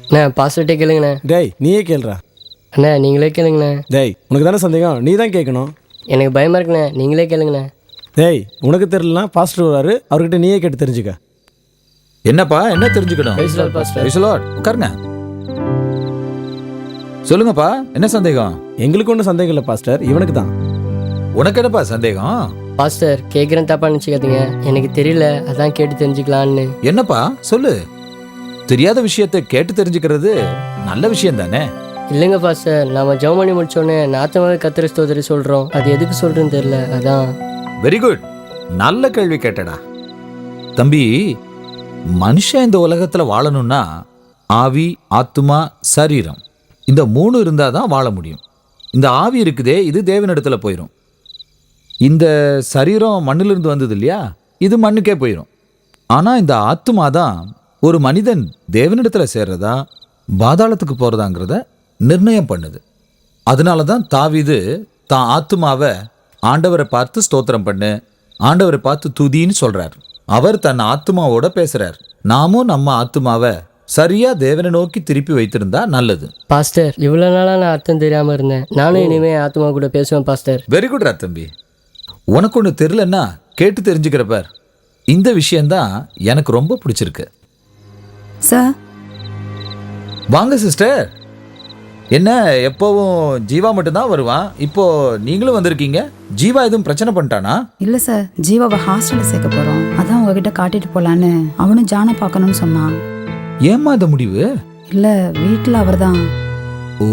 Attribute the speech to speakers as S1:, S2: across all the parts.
S1: அண்ணா பாஸ்டர்கிட்ட கேளுங்கண்ணே.
S2: டேய் நீயே கேளுடா.
S1: அண்ணா நீங்களே கேளுங்கண்ணே.
S2: டேய் உனக்கு தானே சந்தேகம், நீ தான் கேட்கணும்.
S1: எனக்கு பயமாக இருக்குண்ணே, நீங்களே கேளுங்கண்ணே.
S2: டேய் உனக்கு தெரியலனா பாஸ்டர் வராரு, அவர்கிட்ட நீயே கேட்டு தெரிஞ்சுக்க.
S3: என்னப்பா என்ன தெரிஞ்சுக்கணும்?
S1: Praise the Lord, Pastor.
S3: Praise the Lord. உட்காருங்க. சொல்லுங்கப்பா என்ன சந்தேகம்?
S2: எங்களுக்கு ஒன்றும் சந்தேகம் இல்லை பாஸ்டர், இவனுக்கு தான்.
S3: உனக்கு என்னப்பா சந்தேகம்?
S1: பாஸ்டர் கேட்குறேன், தப்பா நினச்சிக்காதீங்க. எனக்கு தெரியல, அதான் கேட்டு தெரிஞ்சுக்கலான்னு.
S3: என்னப்பா சொல்லு. தெரியாத விஷயத்தை கேட்டு தெரிஞ்சுக்கிறது நல்ல விஷயம் தானே.
S1: இல்லைங்க பாஸ்டர், நாம ஜெபம் பண்ணி முடிச்சோடனே நாத்தமாவே கத்திர ஸ்தோத்திரி சொல்கிறோம். அது எதுக்கு சொல்கிறேன்னு தெரியல, அதான்.
S3: வெரி குட், நல்ல கேள்வி கேட்டடா தம்பி. மனுஷன் இந்த உலகத்துல வாழணும்னா ஆவி, ஆத்துமா, சரீரம் இந்த 3 இருந்தாதான் வாழ முடியும். இந்த ஆவி இருக்குதே, இது தேவனிடத்துல போயிடும். இந்த சரீரம் மண்ணிலிருந்து வந்தது இல்லையா, இது மண்ணுக்கே போயிடும். ஆனா இந்த ஆத்துமா தான் ஒரு மனிதன் தேவனிடத்துல சேர்றதா பாதாளத்துக்கு போறதாங்கிறத நிர்ணயம் பண்ணுது. அதனால தான் தாவீது தான் ஆத்துமாவை ஆண்டவரை பார்த்து ஸ்தோத்திரம் பண்ணு, ஆண்டவரை பார்த்து துதின்னு சொல்றார். அவர் தன் ஆத்துமாவோட பேசுறார். நாமும் நம்ம ஆத்துமாவை சரியா தேவனை நோக்கி திருப்பி வைத்திருந்தா நல்லது.
S1: பாஸ்டர் இவ்வளோ நாளாக நான் அர்த்தம் தெரியாமல் இருந்தேன். நானும் இனிமே ஆத்மா கூட பேசுவேன் பாஸ்டர்.
S3: வெரி குட் தம்பி. உனக்கு ஒன்று தெரியலன்னா கேட்டு தெரிஞ்சுக்கிறப்பார். இந்த விஷயம்தான் எனக்கு ரொம்ப பிடிச்சிருக்கு.
S4: சார்
S3: வாங்க சிஸ்டர். என்ன எப்போவும் ஜீவா மட்டும்தான் வருவான், இப்போ நீங்களும் வந்திருக்கீங்க. ஜீவா எதுவும் பிரச்சனை பண்ணிட்டானா?
S4: இல்லை சார், ஜீவாவை ஹாஸ்டலில் சேர்க்க போகிறோம். அதான் உங்ககிட்ட காட்டிட்டு போகலான்னு. அவனும் ஜானை பார்க்கணும்னு சொன்னான்.
S3: ஏம்மா இந்த முடிவு?
S4: இல்லை வீட்டில் அவர் தான்.
S3: ஓ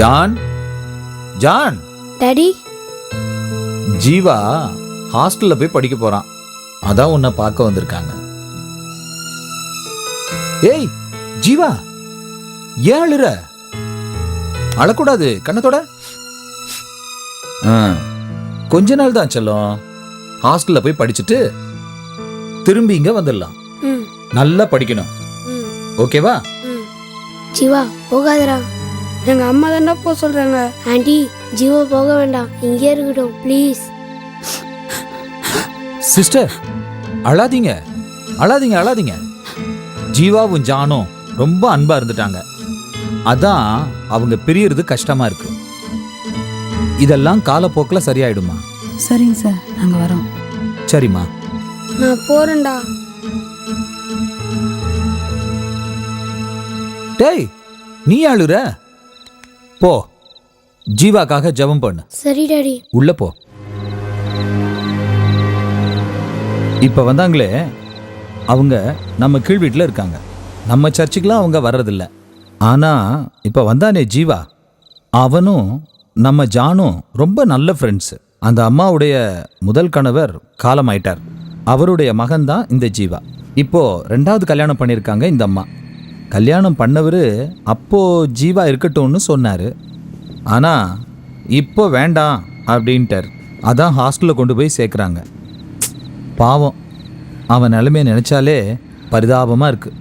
S3: ஜான், ஜான்.
S5: டாடி
S3: ஜீவா ஹாஸ்டல்ல போய் படிக்க போறான், அதான் உன்னை பார்க்க வந்திருக்காங்க. ஏய் ஜீவா, ஏன் அழுற? அழக்கூடாது, கண்ணத்தோட. கொஞ்ச நாள் தான் செல்லம். ஹாஸ்டல்ல போய் படிச்சுட்டு திரும்பி இங்க வந்துடலாம்.
S5: ம்
S3: நல்லா படிக்கணும்,
S5: ம்
S3: ஓகேவா?
S5: ம் ஜீவா போகாதடா, எங்க அம்மா தானே போக சொல்றாங்க. ஆண்டி ஜீவா போக வேண்டாம், இங்கே இருக்கட்டும் ப்ளீஸ்.
S3: சிஸ்டர் அழாதீங்க, அழாதீங்க, அழாதீங்க. ஜீவாவும் ஜானும் ரொம்ப அன்பா இருந்துட்டாங்க, அதான் அவங்க பிரியறது கஷ்டமா இருக்கு. இதெல்லாம் காலப்போக்கில் சரியாயிடுமா?
S4: சரிங்க சார், நாங்கள் வரோம்.
S3: சரிம்மா.
S5: நான் போறேன்டா.
S3: டேய் நீ அழுற? போ, ஜீவாக்காக ஜெபம் பண்ணு.
S5: சரி டாடி.
S3: உள்ள போ. இப்ப வந்தாங்களே அவங்க நம்ம கீழ் வீட்டில் இருக்காங்க. நம்ம சர்ச்சுக்கெலாம் அவங்க வர்றதில்ல. ஆனா இப்ப வந்தானே ஜீவா, அவனும் நம்ம ஜானும் ரொம்ப நல்ல ஃப்ரெண்ட்ஸு. அந்த அம்மாவுடைய முதல் கணவர் காலமாயிட்டார், அவருடைய மகன்தான் இந்த ஜீவா. இப்போ 2வது கல்யாணம் பண்ணியிருக்காங்க இந்த அம்மா. கல்யாணம் பண்ணவர் அப்போ ஜீவா இருக்கட்டும்னு சொன்னார், ஆனால் இப்போ வேண்டாம் அப்படின்ட்டார். அதான் ஹாஸ்டலில் கொண்டு போய் சேர்க்குறாங்க. பாவம், அவன் நிலைமையை நினச்சாலே பரிதாபமாக இருக்குது.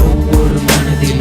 S6: ஒவ்வொரு மனதில்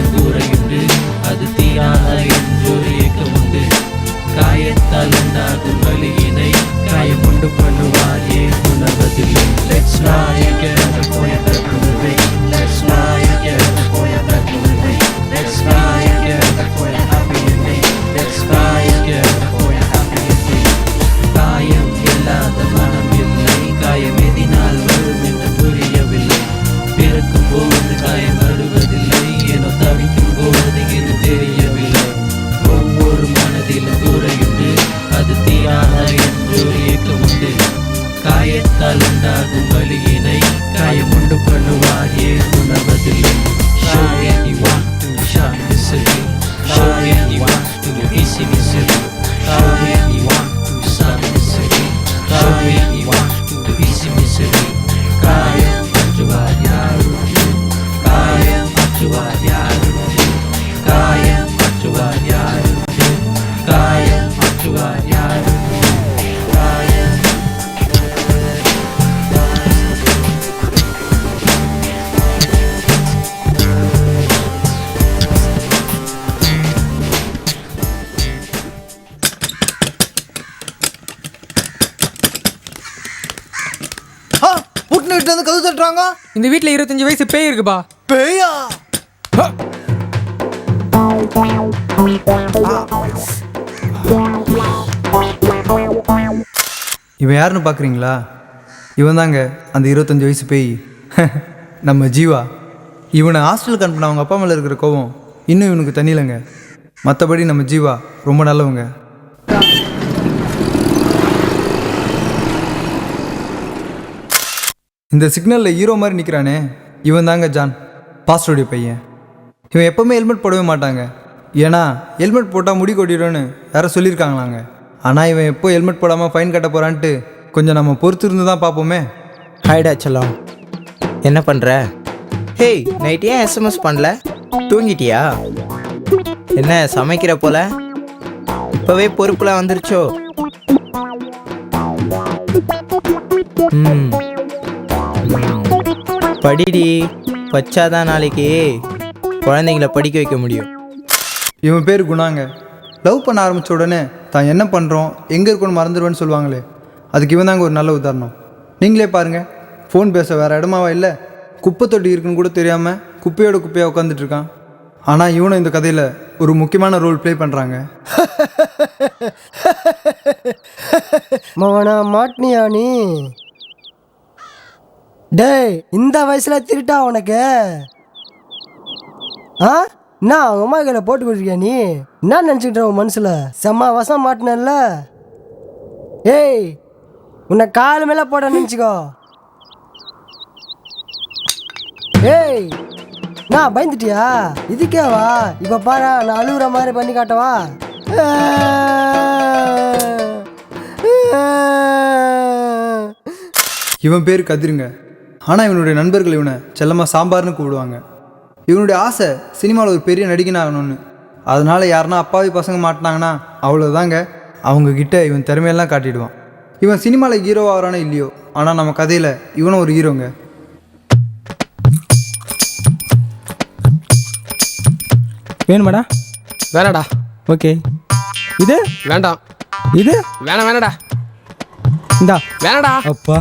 S6: வீட்டுல இருந்து கதவு தட்டுறாங்க.
S7: இந்த வீட்டில் 25 வயசு பேய் இருக்குப்பா.
S6: பேயா? இவன் யாருன்னு பார்க்குறீங்களா? இவன் தாங்க அந்த 25 வயசு பேய். நம்ம ஜீவா. இவனை ஹாஸ்டலுக்கு அனுப்பின அவங்க அப்பா மேலே இருக்கிற கோவம் இன்னும் இவனுக்கு தண்ணிலங்க. மற்றபடி நம்ம ஜீவா ரொம்ப நல்லவங்க. இந்த சிக்னலில் ஹீரோ மாதிரி நிற்கிறானே, இவன் தாங்க ஜான், பாஸ்டருடைய பையன். இவன் எப்போவுமே ஹெல்மெட் போடவே மாட்டாங்க. ஏன்னா ஹெல்மெட் போட்டால் முடி கொட்டிடும்னு யாரோ சொல்லியிருக்காங்களாங்க. ஆனால் இவன் எப்போ ஹெல்மெட் போடாமல் ஃபைன் கட்ட போகிறான்ட்டு கொஞ்சம் நம்ம பொறுத்து இருந்து தான் பார்ப்போமே.
S8: ஹாய்டா செல்லம், என்ன பண்ணுற? ஹேய், நைட் ஏன் எஸ்எம்எஸ் பண்ணல? தூங்கிட்டியா? என்ன சமைக்கிற போல? இப்போவே பொறுப்புலாம் வந்துருச்சோ? படிடி, வச்சாதான் நாளைக்கு குழந்தைங்கள படிக்க வைக்க முடியும்.
S6: இவன் பேர் குணாங்க. லவ் பண்ண ஆரம்பித்த உடனே தான் என்ன பண்ணுறோம் எங்கே இருக்கணும்னு மறந்துடுவேன்னு சொல்லுவாங்களே, அதுக்கு இவன் தாங்க ஒரு நல்ல உதாரணம். நீங்களே பாருங்கள், ஃபோன் பேச வேறு இடமாவா இல்லை, குப்பை தொட்டி இருக்குன்னு கூட தெரியாமல் குப்பையோட குப்பையாக உட்காந்துட்ருக்கான். ஆனால் இவனும் இந்த கதையில் ஒரு முக்கியமான ரோல் ப்ளே பண்ணுறாங்க.
S1: மவனா மாட்டினியா நீ? டேய், இந்த வயசுல திருட்டா உனக்கு? ஆ, என்ன அவங்க அம்மா கையில போட்டு கொடுத்துருக்கியா நீ? என்ன நினச்சிக்கிட்ட உன் மனசுல? செம்ம வசம் மாட்டினல்ல? ஏய், உன்னை காலு மேல போட நினச்சிக்கோ. ஏய், நான் பயந்துட்டியா? இதுக்கேவா? இப்போ பாரு, நான் அழுகுற மாதிரி பண்ணி காட்டவா?
S6: இவன் பேர் கதிருங்க. ஆனால் இவனுடைய நண்பர்கள் இவனை செல்லமாக சாம்பார்னு கூப்பிடுவாங்க. இவனுடைய ஆசை சினிமாவில் ஒரு பெரிய நடிகன் ஆகணும்னு. அதனால் யாருன்னா அப்பாவி பசங்க மாட்டினாங்கன்னா அவ்வளோதாங்க, அவங்கக்கிட்ட இவன் திறமையெல்லாம் காட்டிடுவான். இவன் சினிமாவில் ஹீரோ ஆகிறானோ இல்லையோ, ஆனால் நம்ம கதையில் இவனும் ஒரு ஹீரோங்க.
S2: வேணுமாடா?
S7: வேணாடா.
S2: ஓகே. இது
S7: வேண்டாம்.
S2: இது
S7: வேணாடா.
S2: இந்தா.
S7: வேணாடா.
S2: அப்பா,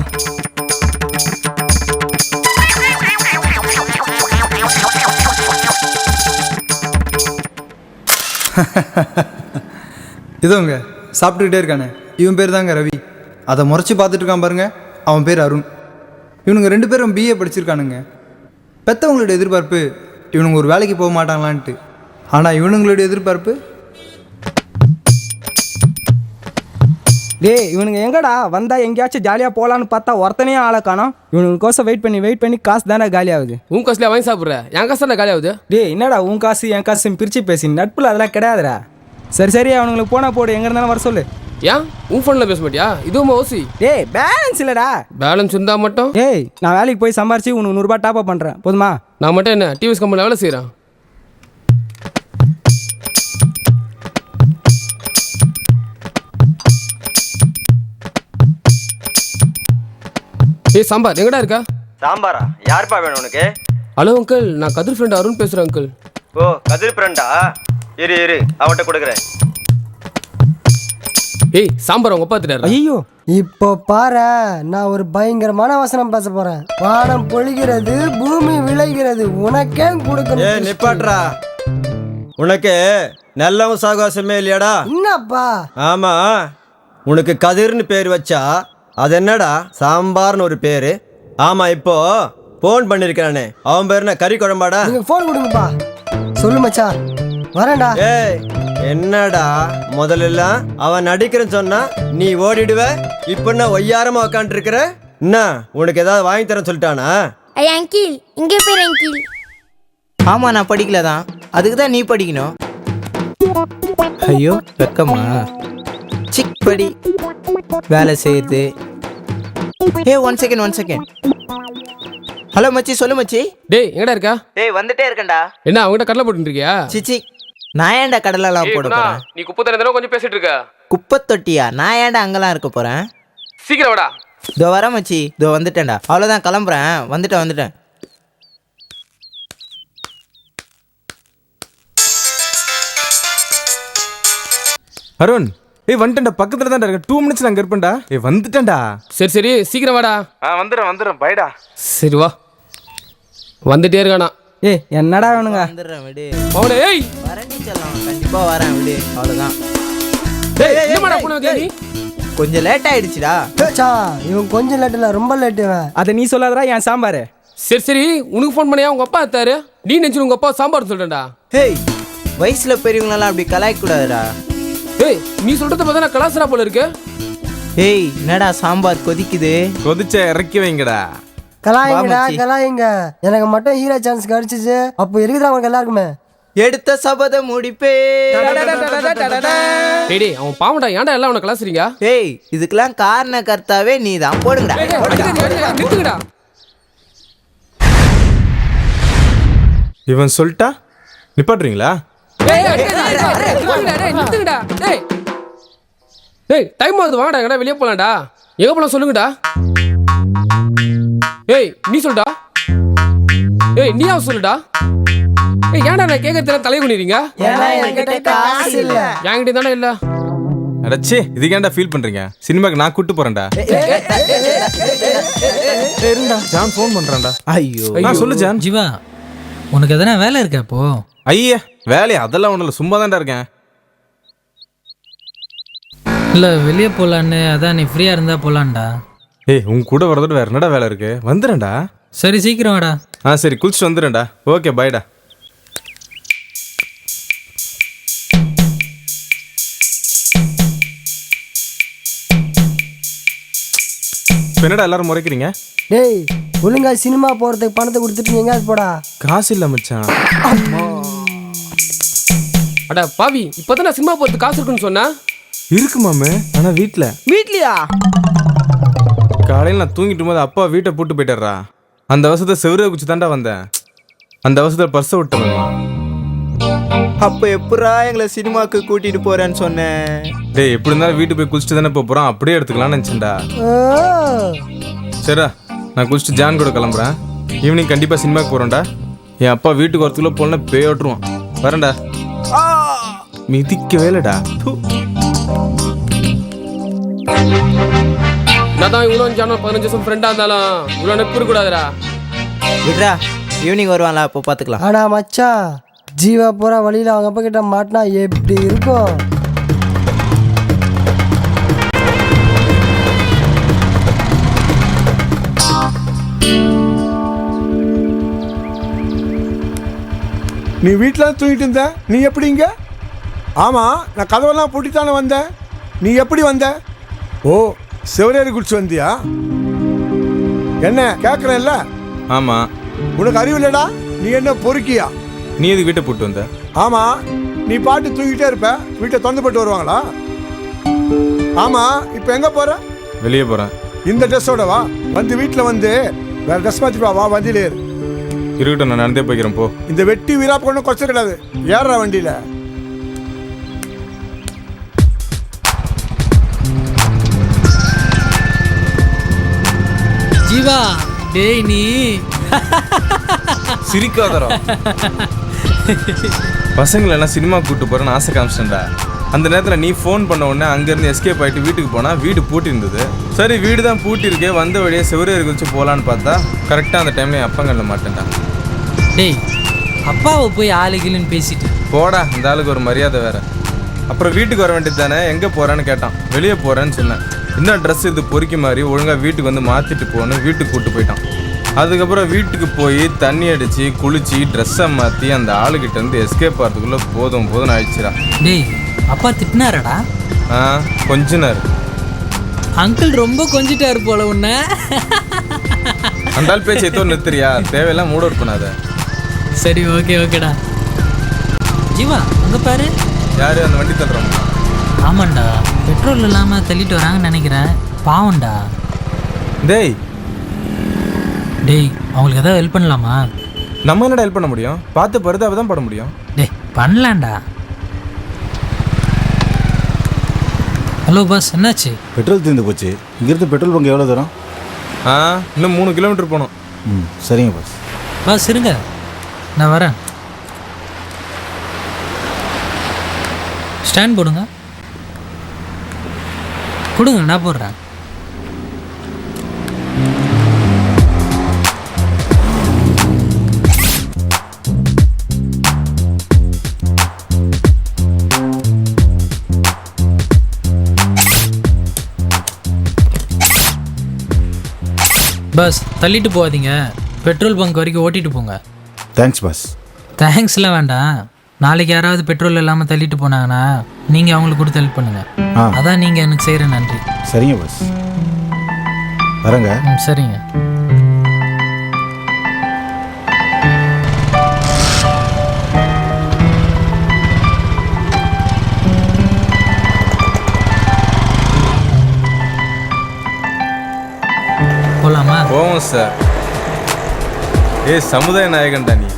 S6: இதோங்க சாப்பிட்டுக்கிட்டே இருக்கானே, இவன் பேர் தாங்க ரவி. அதை முறைச்சி பார்த்துட்டு இருக்கான் பாருங்க, அவன் பேர் அருண். இவனுங்க 2 பேரும் பிஏ படிச்சிருக்கானுங்க. பெற்றவங்களுடைய எதிர்பார்ப்பு இவனுங்க ஒரு வேலைக்கு போக மாட்டாங்களான்ட்டு. ஆனால் இவனுங்களுடைய எதிர்பார்ப்பு,
S7: டேய், இவனுங்க எங்கடா வந்தா எங்கேயாச்சும் ஜாலியாக போகலான்னு பார்த்தா ஒருத்தனையும் ஆளை காணோம். இவனுக்கோசம் வெயிட் பண்ணி காசு தானே காலி ஆகுது.
S9: உன் காசுல வாங்கி சாப்பிட்ற, என் காசு தானே காலி ஆகுது.
S7: டேய், என்னடா உன் காசு என் காசு பிரித்து பேசி நட்பில் அதெல்லாம் கிடையாதுடா. சரி அவனுங்களுக்கு போனா போடு, எங்கே இருந்தாலும் வர சொல்லு.
S9: ஏன் உன் ஃபோனில் பேச மாட்டியா? இதுவும் ஓசி.
S7: டேய், பேலன்ஸ் இல்லைடா.
S9: பேலன்ஸ் இருந்தால் மட்டும்?
S7: டேய், நான் வேலைக்கு போய் சம்பாரிச்சு உனக்கு 100 ரூபாய் டாப் அப் பண்ணுறேன், போதுமா?
S9: நான் மட்டும் என்ன டிவிஎஸ் கம்பெனியில் வேலை செய்கிறேன். ஏய் சாம்பார், எங்கடா இருக்கா?
S10: சாம்பாரா? யாருப்பா வேணும் உனக்கு?
S9: ஹலோ அங்கிள், நான் கதிர் ஃப்ரெண்ட் அருண் பேசுகிறேன் அங்கிள்.
S10: ஓ, கதிர் ஃப்ரெண்டா? இரு அவன்கிட்ட கொடுக்குறேன்.
S9: ஏய் சாம்பார் உங்க பார்த்துட்டாரு.
S7: ஐயோ,
S1: இப்போ பாரு, நான் ஒரு பயங்கரமான வசனம் பேச போறேன். வானம் பொழிகிறது, பூமி விளைகிறது, உனக்கே கொடுக்கணும்.
S10: நிப்பாட்றா, உனக்கு நல்லவன் சாகசமே இல்லையாடா?
S1: என்னப்பா?
S10: ஆமா, உனக்கு கதிர்னு பேர் வச்சா அது என்னடா சாம்பார்னு ஒரு பேரு? ஆமா, இப்போ போன் பண்ணிருக்கானே, அவன் பேர் என்ன கறி குழம்பாடா?
S1: நீங்க போன் கொடுங்கப்பா. சொல்லு மச்சான், வரேன்டா.
S10: ஏய், என்னடா முதல்ல அவன் நடிக்கிறேன்னு சொன்னா நீ ஓடிடுவ, இப்ப என்ன ஒய்யாரமா உட்காந்துட்டு இருக்கிற? என்ன உனக்கு ஏதாவது வாங்கி தரேன்னு சொல்லிட்டானா?
S5: ஐயா அங்கிள், இங்கே பேர் அங்கிள்.
S8: ஆமாம், நான் படிக்கல தான், அதுக்கு தான் நீ படிக்கணும். ஐயோ, வெக்கமா? சிக் படி, வேலை செய்யுது. One second. ஹலோ மச்சி, சொல்லு மச்சி.
S9: டேய் எங்கடா இருக்கா?
S8: டேய், வந்துட்டே இருக்கேன்டா.
S9: என்ன அவங்ககிட்ட கடலை போட்டு இருக்கியா?
S8: சிச்சி, நான் ஏன்டா கடலெல்லாம் போட போறேன்?
S9: நீ குப்பை தரந்தானே கொஞ்சம் பேசிட்டு இருக்க.
S8: குப்பை தொட்டியா? நான் ஏன்டா அங்கெல்லாம் இருக்க போறேன்?
S9: சீக்கிரம் வாடா.
S8: இதோ வரேன் மச்சி, இதோ வந்துட்டேன்டா. அவ்வளோதான், கிளம்புறேன். வந்துட்டேன்.
S2: அருண், வந்துட்டேன்டா, பக்கத்தில் தான்டா இருக்க. 2 மினிட்ஸ் அங்கே இருப்பேன்டா. வந்துட்டேன்டா.
S9: சரி சீக்கிரம் வாடா.
S10: வந்துடுறேன், பைடா.
S9: சரி வா வந்துட்டே இருக்கானா.
S7: ஏய் என்னடா வேணுங்க?
S8: வந்துடுறேன் விடு.
S9: அவனே ஏய்
S8: வரேன்டி செல்லம், கண்டிப்பா வரேன் விடு. அவ்வளோதான்.
S9: டேய் என்னடா பண்ண வைக்க நீ?
S8: கொஞ்சம் லேட் ஆயிடுச்சுடா.
S1: மச்சான் இவன் கொஞ்சம் லேட் இல்லை, ரொம்ப லேட்டு இவன்.
S7: அதை நீ சொல்லாதடா என் சாம்பார்.
S9: சரி சரி உனக்கு ஃபோன் பண்ணியா உங்க அப்பா எடுத்தாரு? நீ நினைச்சு உங்க அப்பா சாம்பார் சொல்றேன்டா.
S8: ஹேய், வயசுல பெரியவங்களெல்லாம் அப்படி கலாய்க்க கூடாதுடா.
S9: ஏய் நீ சொல்றத பார்த்தா நான் கலாசரா போல இருக்கு.
S8: ஏய் என்னடா சாம்பார் கொதிக்குது?
S2: கொதிச்ச இறக்கி வைங்கடா.
S1: கலாயிங்கடா
S8: வா மச்சி.
S1: கலாயிங்க. எனக்கு மட்டும் ஹீரோ சான்ஸ் கிடைச்சிச்சு, அப்போ இருக்குதா அவனுக்கு எல்லாருக்குமே.
S8: எடுத்த சபதம் முடிப்பே.
S9: டேய் டேய் அவன் பாவம்டா, ஏன்டா எல்லாம் அவனை கலாசுறீங்க?
S8: ஏய் இதுக்கெல்லாம் காரண கர்த்தாவே நீ தான். போடுங்கடா.
S9: டேய், டேய், அடிக்காதீங்க, நிறுத்துங்கடா.
S2: இவன் சொல்லிட்டா நிப்பாட்டுறீங்களா?
S9: டேய், அடிக்காதீங்க, நிறுத்துங்கடா, டேய், நிறுத்துங்கடா. டேய் டேய் டைம் ஆகுது, வாங்கடா எங்கடா வெளியே போலாம்டா. எங்க போலாம் சொல்லுங்கடா. ஏய் நீ சொல்லுடா. ஏய் நீ அவன் சொல்லுடா. ஏய் ஏன்டா நான் கேட்கறதுல தலை குனிறீங்க?
S1: ஏன்னா என்கிட்ட காசு இல்ல.
S9: என்கிட்ட தானே இல்ல.
S2: அடச்சே இதுக்கேண்டா ஃபீல் பண்றீங்க? சினிமாக்கு நான் கூட்டு போறேன்டா. இருந்தா ஜான் ஃபோன் பண்றான்டா.
S8: ஐயோ
S2: நான் சொல்லு ஜான்.
S11: ஜீவா, உனக்கு எதனா வேலை இருக்கா இப்போ?
S2: ஐயா வேலையா? அதெல்லாம் ஒன்றும் இல்லை, சும்மா தான்டா இருக்கேன்.
S11: இல்லை வெளியே போகலான்னு, அதான் நீ ஃப்ரீயாக இருந்தால் போகலான்டா.
S2: ஏய் உன் கூட வரதோட வேற என்னடா வேலை இருக்கு? வந்துடுறேன்டா.
S11: சரி சீக்கிரம் வாடா.
S2: சரி குளிச்சுட்டு வந்துடுறேன்டா. ஓகே பாய்டா. என்னடா எல்லாரும் முறைக்கிறீங்க?
S1: டேய் ஒழுங்கா சினிமா போறதுக்கு பணத்தை கொடுத்துட்டு எங்கேயாவது போடா.
S2: காசு இல்லை மச்சான்.
S9: அட பாவி, இப்பதான் நான் சினிமா போறதுக்கு காசு இருக்குன்னு சொன்னா.
S2: இருக்கு மாமே, ஆனா வீட்டில்.
S7: வீட்லையா?
S2: காலையில் நான் தூங்கிட்டு போது அப்பா வீட்டை பூட்டு போயிட்டாரா. அந்த அவசரத்தை செவரே குச்சி தாண்டா வந்தேன். அந்த அவசரத்தை பர்ஸை விட்டேன்மா.
S8: அப்ப எப்படா எங்களை சினிமாக்கு கூட்டிட்டு போறேன்னு சொன்னேன்?
S2: டேய் எப்படி இருந்தாலும் வீட்டு போய் குளிச்சுட்டு தானே போகிறோம், அப்படியே எடுத்துக்கலாம்னு நினச்சேன்டா. சரிடா நான் குளிச்சுட்டு ஜான் கூட கிளம்புறேன். ஈவினிங் கண்டிப்பாக சினிமாக்கு போகிறோம்டா. என் அப்பா வீட்டுக்கு வரத்துக்குள்ள போனா பேய் ஓட்டுருவான். வரேன்டா. மிதிக்க வேலைடா.
S9: நான் இவ்வளோ ஜானம் 15 வருஷம் ஃப்ரெண்டா இருந்தாலும் இவ்வளோ நட்பு இருக்கக்கூடாதுடா.
S8: விட்றா, ஈவினிங் வருவான்ல, அப்போ பார்த்துக்கலாம்.
S1: ஆனா மச்சான் ஜீவா போற வழியில அவங்க அப்பா கிட்ட மாட்டினா எப்படி இருக்கும்?
S12: நீ வீட்டில் தூங்கிட்டு இருந்த, நீ எப்படி இங்க? ஆமாம், நான் கதவெல்லாம் பூட்டித்தானே வந்தேன். நீ எப்படி வந்த? ஓ, சிவரேறி குடிச்சு வந்தியா? என்ன கேட்குறேன்ல?
S2: ஆமாம்.
S12: உனக்கு அறிவு இல்லடா? நீ என்ன பொறுக்கியா?
S2: நீ எதுக்கு வீட்டை போட்டு வந்த?
S12: ஆமாம், நீ பாட்டு தூங்கிட்டே இருப்ப, வீட்டை திறந்து போட்டு வருவாங்களா? ஆமாம், இப்போ எங்கே போகிற?
S2: வெளியே போகிறேன்.
S12: இந்த ட்ரெஸ்ஸோட வா. வந்து வீட்டில் வந்து வேறு ட்ரெஸ் மாற்றிப்பா. வா வண்டியில ஏறு.
S2: இருக்கட்டும், நான் நடந்தே போய்க்கிறேன் போ.
S12: இந்த வெட்டி வீராப்பு ஒன்றும் குறைச்ச கிடையாது. ஏறுறா வண்டியில்.
S11: ஜீவா, டேய் நீ
S2: சிரிக்காதரா. பசங்களை எல்லாம் சினிமா கூப்பிட்டு போகிறேன்னு ஆசை காமிச்சிட்டேன்டா. அந்த நேரத்தில் நீ ஃபோன் பண்ண உடனே அங்கேருந்து எஸ்கேப் ஆகிட்டு வீட்டுக்கு போனால் வீடு பூட்டி இருந்தது. சரி வீடு தான் பூட்டி இருக்கே, வந்த வழியே செவரேறி குதிச்சு போகலான்னு பார்த்தா கரெக்டாக அந்த டைமில் என் அப்பங்களில் மாட்டேன்டா.
S11: டேய் அப்பாவை போய் ஆளுகிலுன்னு பேசிட்டு
S2: போடா, இந்த ஆளுக்கு ஒரு மரியாதை வேறு. அப்புறம் வீட்டுக்கு வர வேண்டியது தானே, எங்கே போகிறேன்னு கேட்டான். வெளியே போகிறேன்னு சொன்னேன். இன்னும் ட்ரெஸ் இது பொறுக்கி மாதிரி ஒழுங்காக வீட்டுக்கு வந்து மாற்றிட்டு போகணும், வீட்டுக்கு கூப்பிட்டு போயிட்டான். அதுக்கப்புறம் வீட்டுக்கு போய் தண்ணி அடித்து குளித்து ட்ரெஸ்ஸை மாற்றி அந்த ஆளுகிட்ட இருந்து எஸ்கேப் ஆகிறதுக்குள்ளே போதும் போதும்னு ஆயிடுச்சுடா.
S11: டேய் அப்பா திட்டினாரடா?
S2: கொஞ்ச நேரம்.
S11: அங்கிள் ரொம்ப கொஞ்சிட்டாரு போல உன்ன.
S2: அந்த ஆள் பேச்சு எத்தோ நிறுத்துறியா? தேவையெல்லாம் மூட் அவுட் பண்ணாத.
S11: சரி ஓகே ஓகேடா. ஜீவா அங்கே பாரு.
S2: யாரு அந்த வண்டி தள்ளுறோம்?
S11: ஆமாண்டா, பெட்ரோல் இல்லாமல் தள்ளிட்டு வராங்கன்னு நினைக்கிறேன். பாவம்டா.
S2: டேய்
S11: டேய் அவங்களுக்கு ஏதாவது ஹெல்ப் பண்ணலாமா?
S2: நம்ம என்னடா ஹெல்ப் பண்ண முடியும்? பார்த்து பருதாவை தான் பட முடியும்.
S11: டேய் பண்ணலாம்டா. ஹலோ பாஸ், என்னாச்சு?
S13: பெட்ரோல் தீர்ந்து போச்சு. இங்கேருந்து பெட்ரோல் பங்க் எவ்வளோ தூரம்?
S2: இன்னும் 3 கிலோமீட்டர் போகணும்.
S13: சரிங்க பாஸ்.
S11: பாஸ் இருங்க, நான் வரேன். ஸ்டாண்ட் போடுங்க. கொடுங்க, நான் போடுறேன். பஸ் தள்ளிட்டு போகாதீங்க, பெட்ரோல் பங்க் வரைக்கும் ஓட்டிட்டு போங்க.
S13: Thanks pass.
S11: தேங்க்ஸ்லாம் வேண்டாம். நாளைக்கு யாராவது பெட்ரோல் இல்லாமல் தள்ளிட்டு போனாங்கன்னா நீங்கள் அவங்களுக்கு கொடுத்து ஹெல்ப் பண்ணுங்க. அதான் நீங்கள் எனக்கு செய்கிற நன்றி.
S13: சரிங்க பாஸ், வரேங்க.
S11: சரிங்க. போலாமா?
S2: போவோம் சார். சமுதாய நாயகன்டா நீ.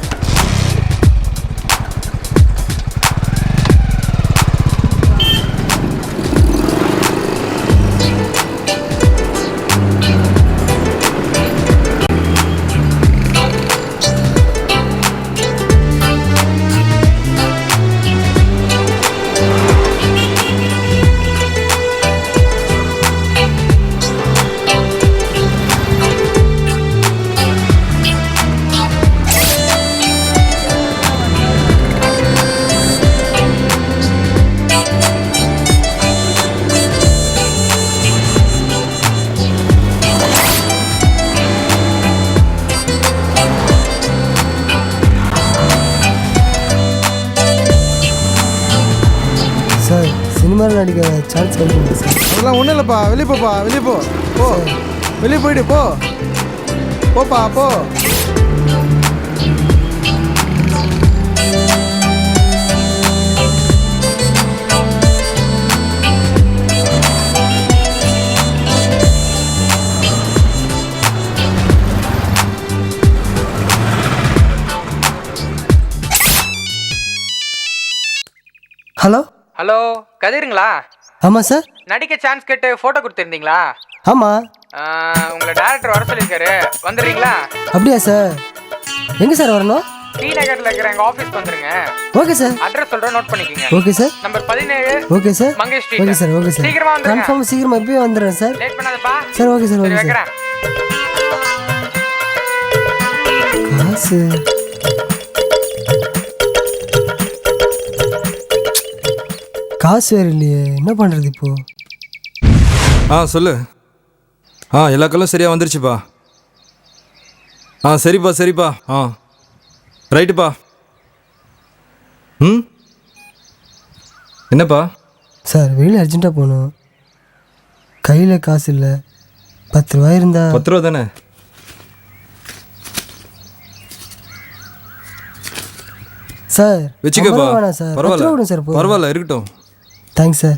S1: சார் சினிமாவில் நடிக்க சான்ஸ் கிடைக்குங்க சார்.
S6: அதெல்லாம் ஒன்றும் இல்லைப்பா, வெளியே போப்பா, வெளியே போ, போ வெளியே போயிடு, போ போப்பா போ.
S1: ஹலோ
S14: ஹலோ, கதிருங்களா?
S1: ஆமாம் சார்.
S14: நடிக்க சான்ஸ் கேட்டு ஃபோட்டோ கொடுத்துருந்தீங்களா?
S1: ஆமாம்.
S14: உங்களை டேரக்டர் வர சொல்லியிருக்காரு, வந்துடுறீங்களா?
S1: அப்படியா சார்? எங்கே சார் வரணும்?
S14: டி நகரில் இருக்கிற எங்கள் ஆஃபீஸ்க்கு வந்துருங்க.
S1: Okay sir.
S14: அட்ரஸ் சொல்கிறேன், நோட் பண்ணிக்கோங்க.
S1: Okay sir.
S14: Number 17.
S1: Okay sir.
S14: Mangesh
S1: okay
S14: street.
S1: Sir. Okay sir.
S14: சீக்கிரமா வந்துருங்க.
S1: கன்ஃபார்ம் சீக்கிரமா இப்பயே வந்துடுறேன் சார்.
S14: லேட் பண்ணாதப்பா.
S1: Sir okay sir.
S14: சரி,
S1: ஓகே சார்.
S14: வைக்கிறேன்.
S1: காசு காசு வேறு இல்லையே, என்ன பண்ணுறது இப்போ?
S2: சொல்லு. எல்லா கல்லும் சரியாக வந்துருச்சுப்பா. சரிப்பா சரிப்பா. ரைட்டுப்பா. என்னப்பா?
S1: சார் வெளியில் அர்ஜென்ட்டாக போகணும், கையில் காசு இல்லை. 10 ரூபாய் இருந்தா.
S2: 10 ரூபா தானே?
S1: சார்
S2: வச்சுக்கப்பா.
S1: வேணாம் சார், 10 ரூபா
S2: பரவாயில்ல
S1: விடுங்க சார்.
S2: பரவாயில்ல, இருக்கட்டும்.
S1: Thanks sir.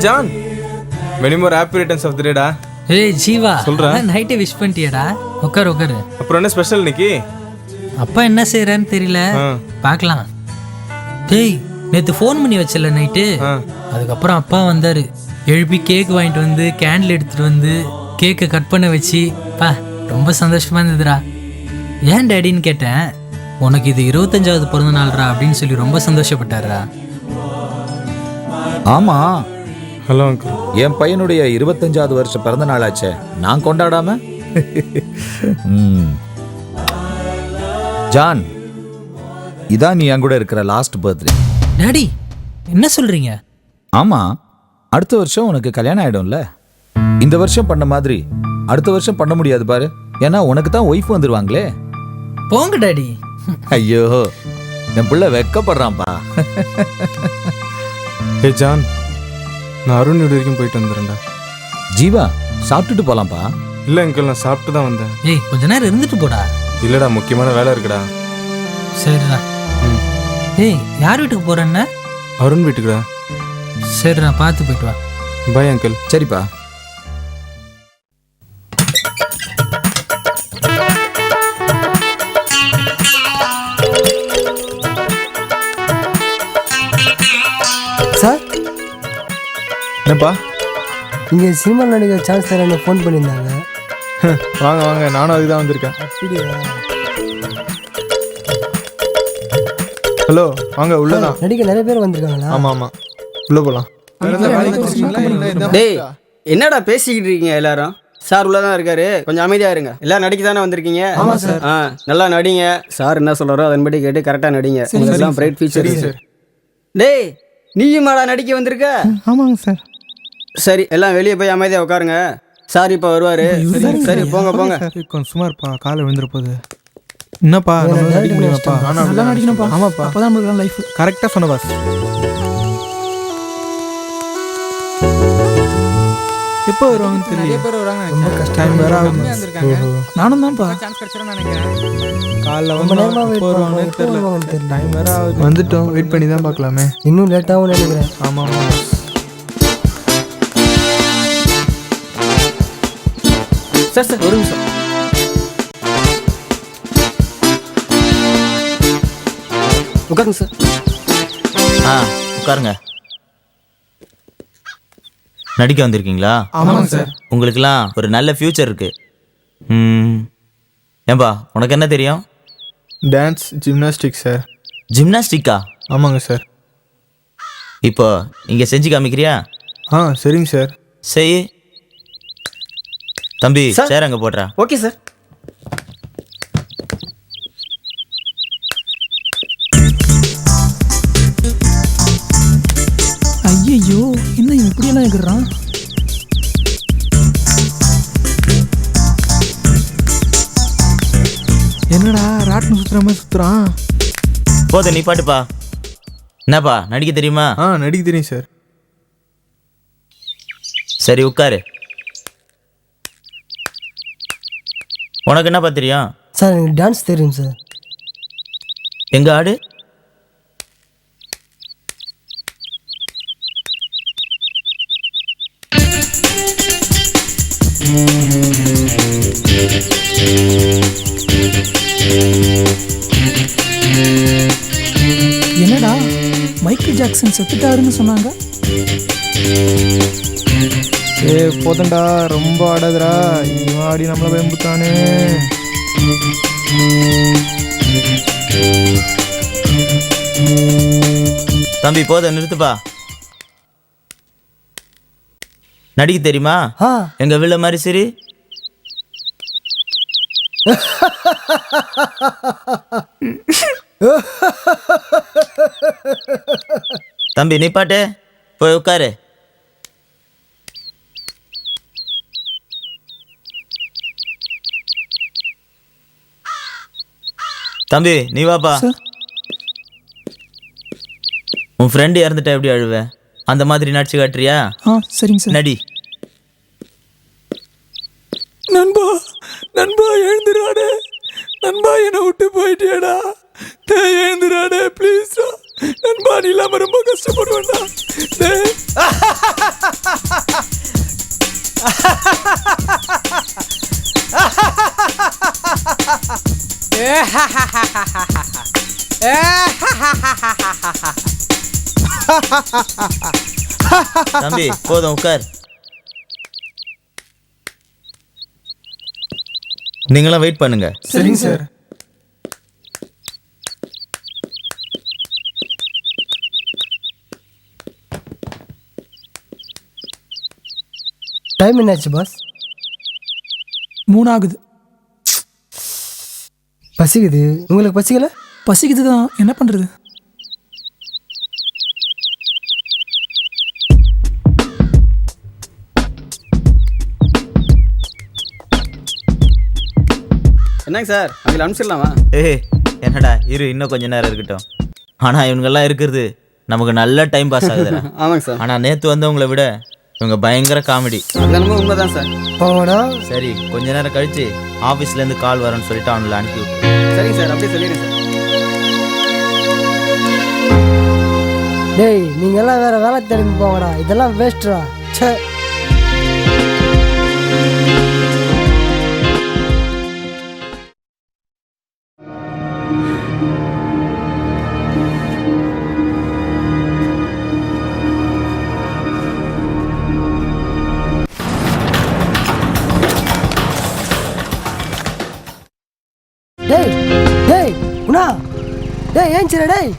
S2: John, many more happy returns of the day.
S11: Jeeva,
S2: சொல்றேன்.
S11: நைட்டே விஷ் பண்ணிட்டியாடா? உட்காரு உட்காரு.
S2: அப்புறம் என்ன ஸ்பெஷல் இன்னைக்கு?
S11: அப்பா என்ன செய்யறான்னு தெரியல, பார்க்கலாம். டேய், நேற்று ஃபோன் பண்ணி வச்சல நைட்டு. அதுக்கப்புறம் அப்பா வந்தாரு, எழுப்பி கேக் வாங்கிட்டு வந்து கேண்டில் எடுத்துட்டு வந்து கேக்கை கட் பண்ண வச்சு ரொம்ப சந்தோஷமா இருந்ததுடா. ஏன் டேடின்னு கேட்டேன். உனக்கு இது 25வது பிறந்த நாள்ரா அப்படின்னு சொல்லி ரொம்ப சந்தோஷப்பட்டாரா.
S3: ஆமா.
S2: Hello uncle.
S3: என் பையனுடைய 25வது வருஷம் பிறந்த நாளாச்சே, நான் கொண்டாடாம? ஜான், இதான் நீ என் கூட இருக்கிற லாஸ்ட் பர்த்டே.
S11: டாடி என்ன சொல்றீங்க?
S3: ஆமா, அடுத்த வருஷம் உனக்கு கல்யாணம் ஆயிடும்ல. இந்த வருஷம் பண்ண மாதிரி அடுத்த வருஷம் பண்ண முடியாது பாரு, ஏன்னா உனக்கு தான் ஒய்ஃப் வந்துருவாங்களே.
S11: போங்க டாடி.
S3: ஐயோ, என் பிள்ளை வெக்கப்படுறான்ப்பா.
S2: ஜான், நான் அருண் வீடு வரைக்கும் போயிட்டு வந்துடுறேன்டா.
S3: ஜீவா, சாப்பிட்டுட்டு போலாம்ப்பா.
S2: இல்லை அங்கிள், நான் சாப்பிட்டு தான் வந்தேன்.
S11: கொஞ்ச நேரம் இருந்துட்டு போடா.
S2: இல்லைடா, முக்கியமான வேலை இருக்குடா.
S11: சரிடா. யார் வீட்டுக்கு போறேன்னா?
S2: அருண் வீட்டுக்குடா.
S11: சரிடா, பார்த்து போயிட்டு வா.
S2: Bye uncle.
S3: சரிப்பா.
S1: சார்,
S2: என்னப்பா?
S1: இங்கே சினிமா நடிக்க சான்ஸ் தரேன்னு ஃபோன் பண்ணியிருந்தாங்க.
S2: வாங்க வாங்க, நானும் அதுக்கு தான் வந்திருக்கேன்.
S1: அப்படியா?
S2: ஹலோ, வாங்க உள்ளதான்.
S1: நடிக்க நிறைய பேர் வந்திருக்காங்களா?
S2: ஆமாம் ஆமாம், உள்ளே போகலாம்.
S8: டேய், என்னடா பேசிக்கிட்டு இருக்கீங்க எல்லாரும்?
S15: சார் உள்ள தான் இருக்காரு, கொஞ்சம் அமைதியாக இருங்க. எல்லாம் நடிக்க தானே வந்திருக்கீங்க?
S1: ஆமாம் சார்.
S15: நல்லா நடிங்க. சார் என்ன சொல்கிறாரோ அதன்படி கேட்டு கரெக்டாக நடிங்க. உங்களுக்குலாம் பிரைட் ஃபியூச்சர் சார். டேய், நீயும் மாடா நடிக்க வந்திருக்க?
S6: ஆமாங்க சார்.
S15: சரி, எல்லாம் வெளியே போய் அமைதியாக உட்காருங்க. சார் இப்போ வருவார். சரி, போங்க போங்க.
S6: கொஞ்சம் சும்மா இருப்பா, காலை விழுந்துற போகுது. என்னப்பா நம்மளால நடிக்க முடியுமாப்பா?
S7: நல்லா நடிக்கணும்ப்பா.
S6: ஆமாப்பா,
S7: அப்பதான் நம்மளுக்கு லைஃப்.
S6: கரெக்டாக சொன்ன பாஸ். எப்போ வருவாங்கன்னு
S14: நிறைய
S6: தெரியல.
S14: பேர் வராங்க.
S6: ரொம்ப கஷ்டம் வேற ஆகுது.
S14: வந்திருக்காங்க.
S7: நானும் தான்ப்பா.
S14: சான்ஸ் கிடைச்சிரும்னு நினைக்கிறேன்.
S6: காலைல
S1: ரொம்ப நேரமாக வெயிட்
S6: வருவாங்கன்னு தெரியல. டைம் வேற ஆகுது. வந்துட்டோம், வெயிட் பண்ணி தான் பார்க்கலாமே.
S1: இன்னும் லேட்டாகவும் நினைக்கிறேன்.
S6: ஆமாம்.
S15: சார் ஒரு நிமிஷம். உட்காருங்க சார்.
S16: உட்காருங்க. நடிக்க வந்திருக்கீங்களா?
S6: ஆமாங்க சார்.
S16: உங்களுக்குலாம் ஒரு நல்ல ஃப்யூச்சர் இருக்கு. ஏன்பா, உனக்கு என்ன தெரியும்?
S6: Dance, gymnastic sir.
S16: ஜிம்னாஸ்டிக்கா?
S6: ஆமாங்க சார்.
S16: இப்போ இங்கே செஞ்சு காமிக்கிறியா?
S6: சரிங்க சார்.
S16: செய். தம்பி, சேர் அங்கே போடுறா.
S15: Okay sir.
S7: ஐயோ, என்ன இப்படியெல்லாம் இருக்கிறான்?
S6: என்னடா ராட்னு சுத்துற மாதிரி சுத்துறான்?
S16: போத நீ பாட்டுப்பா. என்னப்பா, நடிக்க தெரியுமா?
S6: நடிக்க தெரியும் சார்.
S16: சரி, உட்காரு. உனக்கு என்னப்பா தெரியும்?
S1: சார் எனக்கு டான்ஸ் தெரியும் சார்.
S16: எங்க ஆடு?
S7: என்னடா, மைக்கேல் ஜாக்சன் செத்துட்டாருன்னு சொன்னாங்க.
S6: போதண்டா, ரொம்ப ஆடாதடா. இவன் ஆடி நம்மள பயம்புத்தானே.
S16: தம்பி, போத நிறுத்துப்பா. நடிக்க தெரியுமா? எங்க வில்ல மாதிரி சரி. தம்பி, நீ பாட்டு போய் உட்காரு. தம்பி, நீ வாப்பா. உன் ஃப்ரெண்டு இறந்துட்டா எப்படி அழுவ? அந்த மாதிரி நடிச்சு காட்டுறியா?
S7: சரிங்க சார்.
S16: நடி.
S7: நண்பா, நண்பா எழுந்துடாடே. நண்பா, என்னை விட்டு போயிட்டேடா. எழுந்துடாடே ப்ளீஸ். நண்பா, நீ இல்லாம ரொம்ப கஷ்டப்படுவேன்டா.
S16: தம்பி, போதும், உட்கார். நீங்களாம் வெயிட் பண்ணுங்க.
S6: சரிங்க சார்.
S1: டைம் என்னாச்சு பாஸ்?
S7: 3 ஆகுது.
S1: பசிக்குது. உங்களுக்கு பசிக்கல?
S7: பசிக்குது தான், என்ன பண்றது?
S15: என்னங்க சார், அவங்களை அனுப்பிச்சிடலாமா?
S16: என்னடா, இரு, இன்னும் கொஞ்ச நேரம் இருக்கட்டும். ஆனால் இவங்கெல்லாம் இருக்கிறது நமக்கு நல்ல டைம் பாஸ் ஆகுது.
S15: ஆமாங்க சார்.
S16: ஆனால் நேற்று வந்தவங்களை விட இவங்க பயங்கர காமெடி.
S15: அதெல்லாம் உண்மைதான் சார்.
S16: சரி, கொஞ்ச நேரம் கழிச்சு ஆஃபீஸ்லேருந்து கால் வரேன்னு சொல்லிட்டு அவங்களை அனுப்பி விட்டு.
S15: சரிங்க சார், அப்படியே சொல்லிடுங்க சார்.
S1: டேய், நீங்கெல்லாம் வேற வேலை தெரிஞ்சு போங்கடா. இதெல்லாம் வேஸ்ட்ரா. சே. டேய் டேய் குணா, டேய் ஏஞ்சிர. டேய்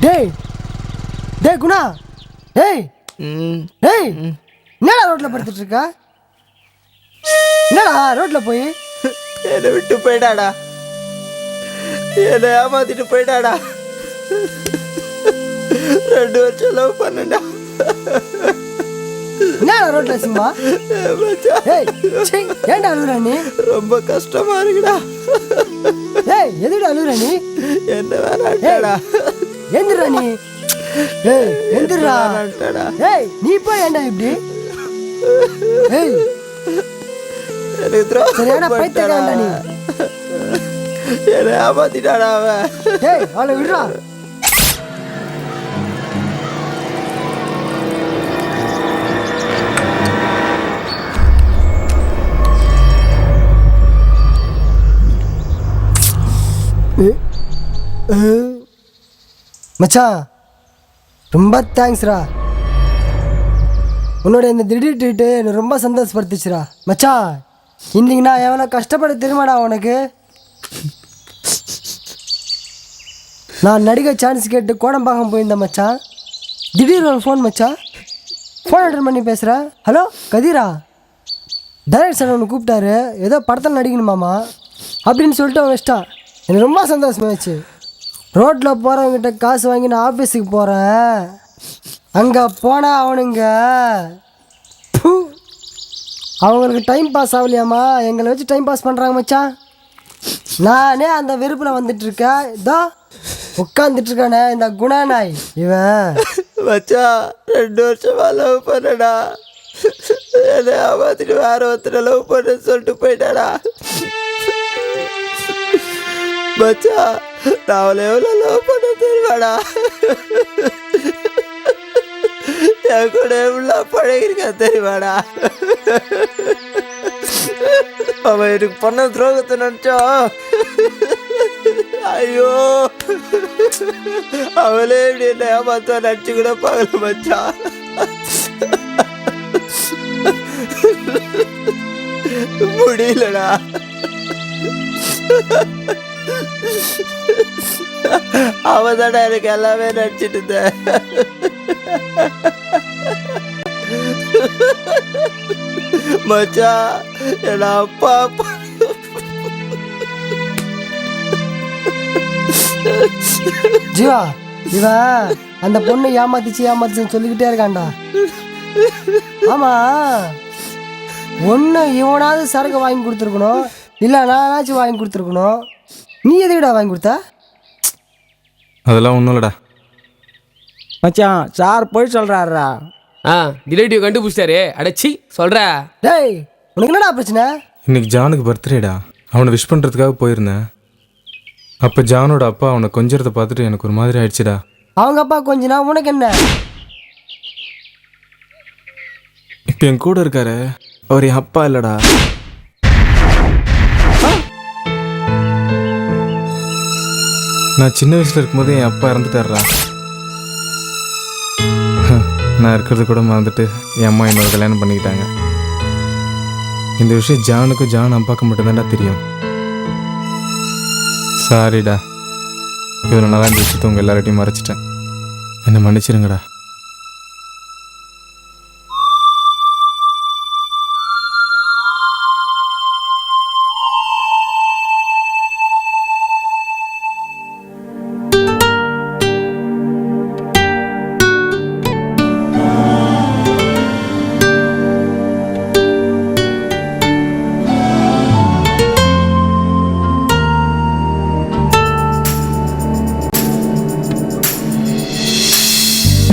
S1: டேய் டேய் குணா, டேய் டேய், என்னடா ரோட்ல படுத்துட்டு இருக்கா? என்னடா ரோட்ல போய்
S8: என்னை விட்டு போயிட்டாடா, என்னை ஏமாத்திட்டு போயிட்டாடா. 2 வருஷம் லவ் பண்ணடா.
S1: என்னடா ரோட்ல சிம்மா? ஏய் சீ, ஏன்டா அழுகுற நீ?
S8: ரொம்ப கஷ்டமா இருக்குடா.
S1: ஏய் எதுடா அழுகுற நீ?
S8: என்ன வேணாடா.
S1: எந்திரா நீ. ஏய் எந்திரா. ஏய் நீ போய் ஏன்டா இப்படி? ஏய்
S8: எனக்கு துரோகம்
S1: சரியான பைத்தியக்காரன்டா நீ.
S8: என்னை ஏமாத்திட்டாடா அவன்.
S1: ஏய் அவளை விடுறா. மச்சான் ரொம்ப தேங்க்ஸ்ரா. உன்னோட இந்த திடீர் ட்ரீட்டு என்னை ரொம்ப சந்தோஷப்படுத்துச்சுரா மச்சான். இன்னைக்கு நான் எவ்வளோ கஷ்டப்பட தெரியுமாடா உனக்கு. நான் நடிகை சான்ஸ் கேட்டு கோடம்பாக்கம் போயிருந்தேன் மச்சான். திடீர்னு ஒரு ஃபோன் மச்சான். ஃபோன் அட்டன் பண்ணி பேசுகிறேன். ஹலோ கதிரா, டைரக்ட் சார் ஒன்று கூப்பிட்டாரு, ஏதோ படத்தில் நடிக்கணுமாமா அப்படின்னு சொல்லிட்டு அவன் வச்சிட்டான். எனக்கு ரொம்ப சந்தோஷமாகிடுச்சு. ரோட்டில் போகிறவங்கிட்ட காசு வாங்கி நான் ஆஃபீஸுக்கு போகிறேன். அங்கே போனால் அவனுங்க அவங்களுக்கு டைம் பாஸ் ஆகலையாம்மா, எங்களை வச்சு டைம் பாஸ் பண்ணுறாங்க மச்சான். நானே அந்த வெறுப்பில் வந்துட்டுருக்கேன். இதோ உட்காந்துட்ருக்கானே இந்த குணநாய் இவன்.
S8: மச்சான் 2 வருஷமா லவ் பண்ணடா. என்னை ஏமாத்திட்டு வேற ஒருத்தரை லவ் பண்ண சொல்லிட்டு போயிட்டாடா. மச்சான் நான் அவளை எவ்வளோ லவ் பண்ண தெரியுமாடா. என் கூட எவ்வளோ பழகிருக்கா தெரியுமாடா. அவன் எனக்கு பண்ண துரோகத்தை நினச்சா ஐயோ அவளே இப்படி என்ன ஏமாத்தா நினச்சி கூட பார்க்கல மச்சான். முடியலடா. அவதாடா எனக்கு எல்லாமே நடிச்சிட்டு இருந்தேன். மச்சான் என் அப்பா
S1: ஜீவா இவன் அந்த பொண்ணு ஏமாத்திச்சுன்னு சொல்லிக்கிட்டே இருக்கான்டா. ஆமா ஒன்று இவனாவது சரக்கு வாங்கி கொடுத்துருக்கணும், இல்லை நானாச்சும் வாங்கி கொடுத்துருக்கணும். நீ எதுக்கிடா வாங்கி கொடுத்தா?
S2: அதெல்லாம் ஒன்றும் இல்லைடா
S7: மச்சான். சார் போய் சொல்கிறாரா?
S9: டிலேட்டிவ் கண்டுபிடிச்சிட்டாரு. அடைச்சி சொல்கிற.
S1: டேய் உனக்கு என்னடா பிரச்சனை?
S2: இன்னைக்கு ஜானுக்கு பர்த்டேடா. அவனை விஷ் பண்ணுறதுக்காக போயிருந்தேன். அப்போ ஜானோட அப்பா அவனை கொஞ்சத்தை பார்த்துட்டு எனக்கு ஒரு மாதிரி ஆயிடுச்சுடா.
S1: அவங்க அப்பா கொஞ்சனா உனக்கு என்ன?
S2: இப்போ என் கூட இருக்காரு, அவர் என் அப்பா இல்லைடா. நான் சின்ன வயசில் இருக்கும்போது என் அப்பா இறந்துட்டார்றா. நான் இருக்கிறது கூட மறந்துட்டு என் அம்மா என்னோட கல்யாணம் பண்ணிக்கிட்டாங்க. இந்த விஷயம் ஜானுக்கும் ஜான் அப்பாவுக்கு மட்டும்தான்டா தெரியும். சாரிடா, இவ்வளோ நல்லா இந்த விஷயத்தை உங்கள் எல்லார்ட்டையும் மறைச்சிட்டேன். என்னை மன்னிச்சிருங்கடா.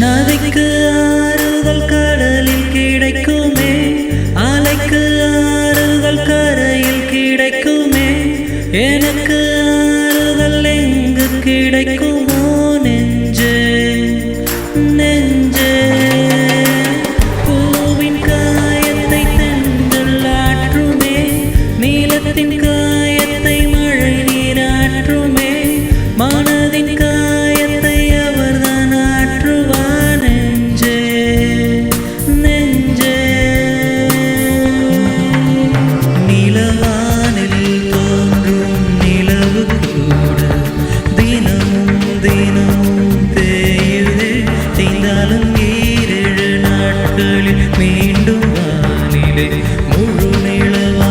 S11: நதிக்கு ஆறுதல் கடலில் கிடைக்குமே, அலைக்கு ஆறுதல் கரையில் கிடைக்குமே, எனக்கு ஆறுதல் எங்கு கிடைக்குமோ நெஞ்சே நெஞ்சே. பூவின் காயத்தை தென்றல் ஆற்றுமே, நீலத்தின் காயத்தை மழை நீராற்றுமே, மனதின் காயத்தை அவர்தான் ஆற்றுவார். மீண்டும் வானிலை முழு நிலவா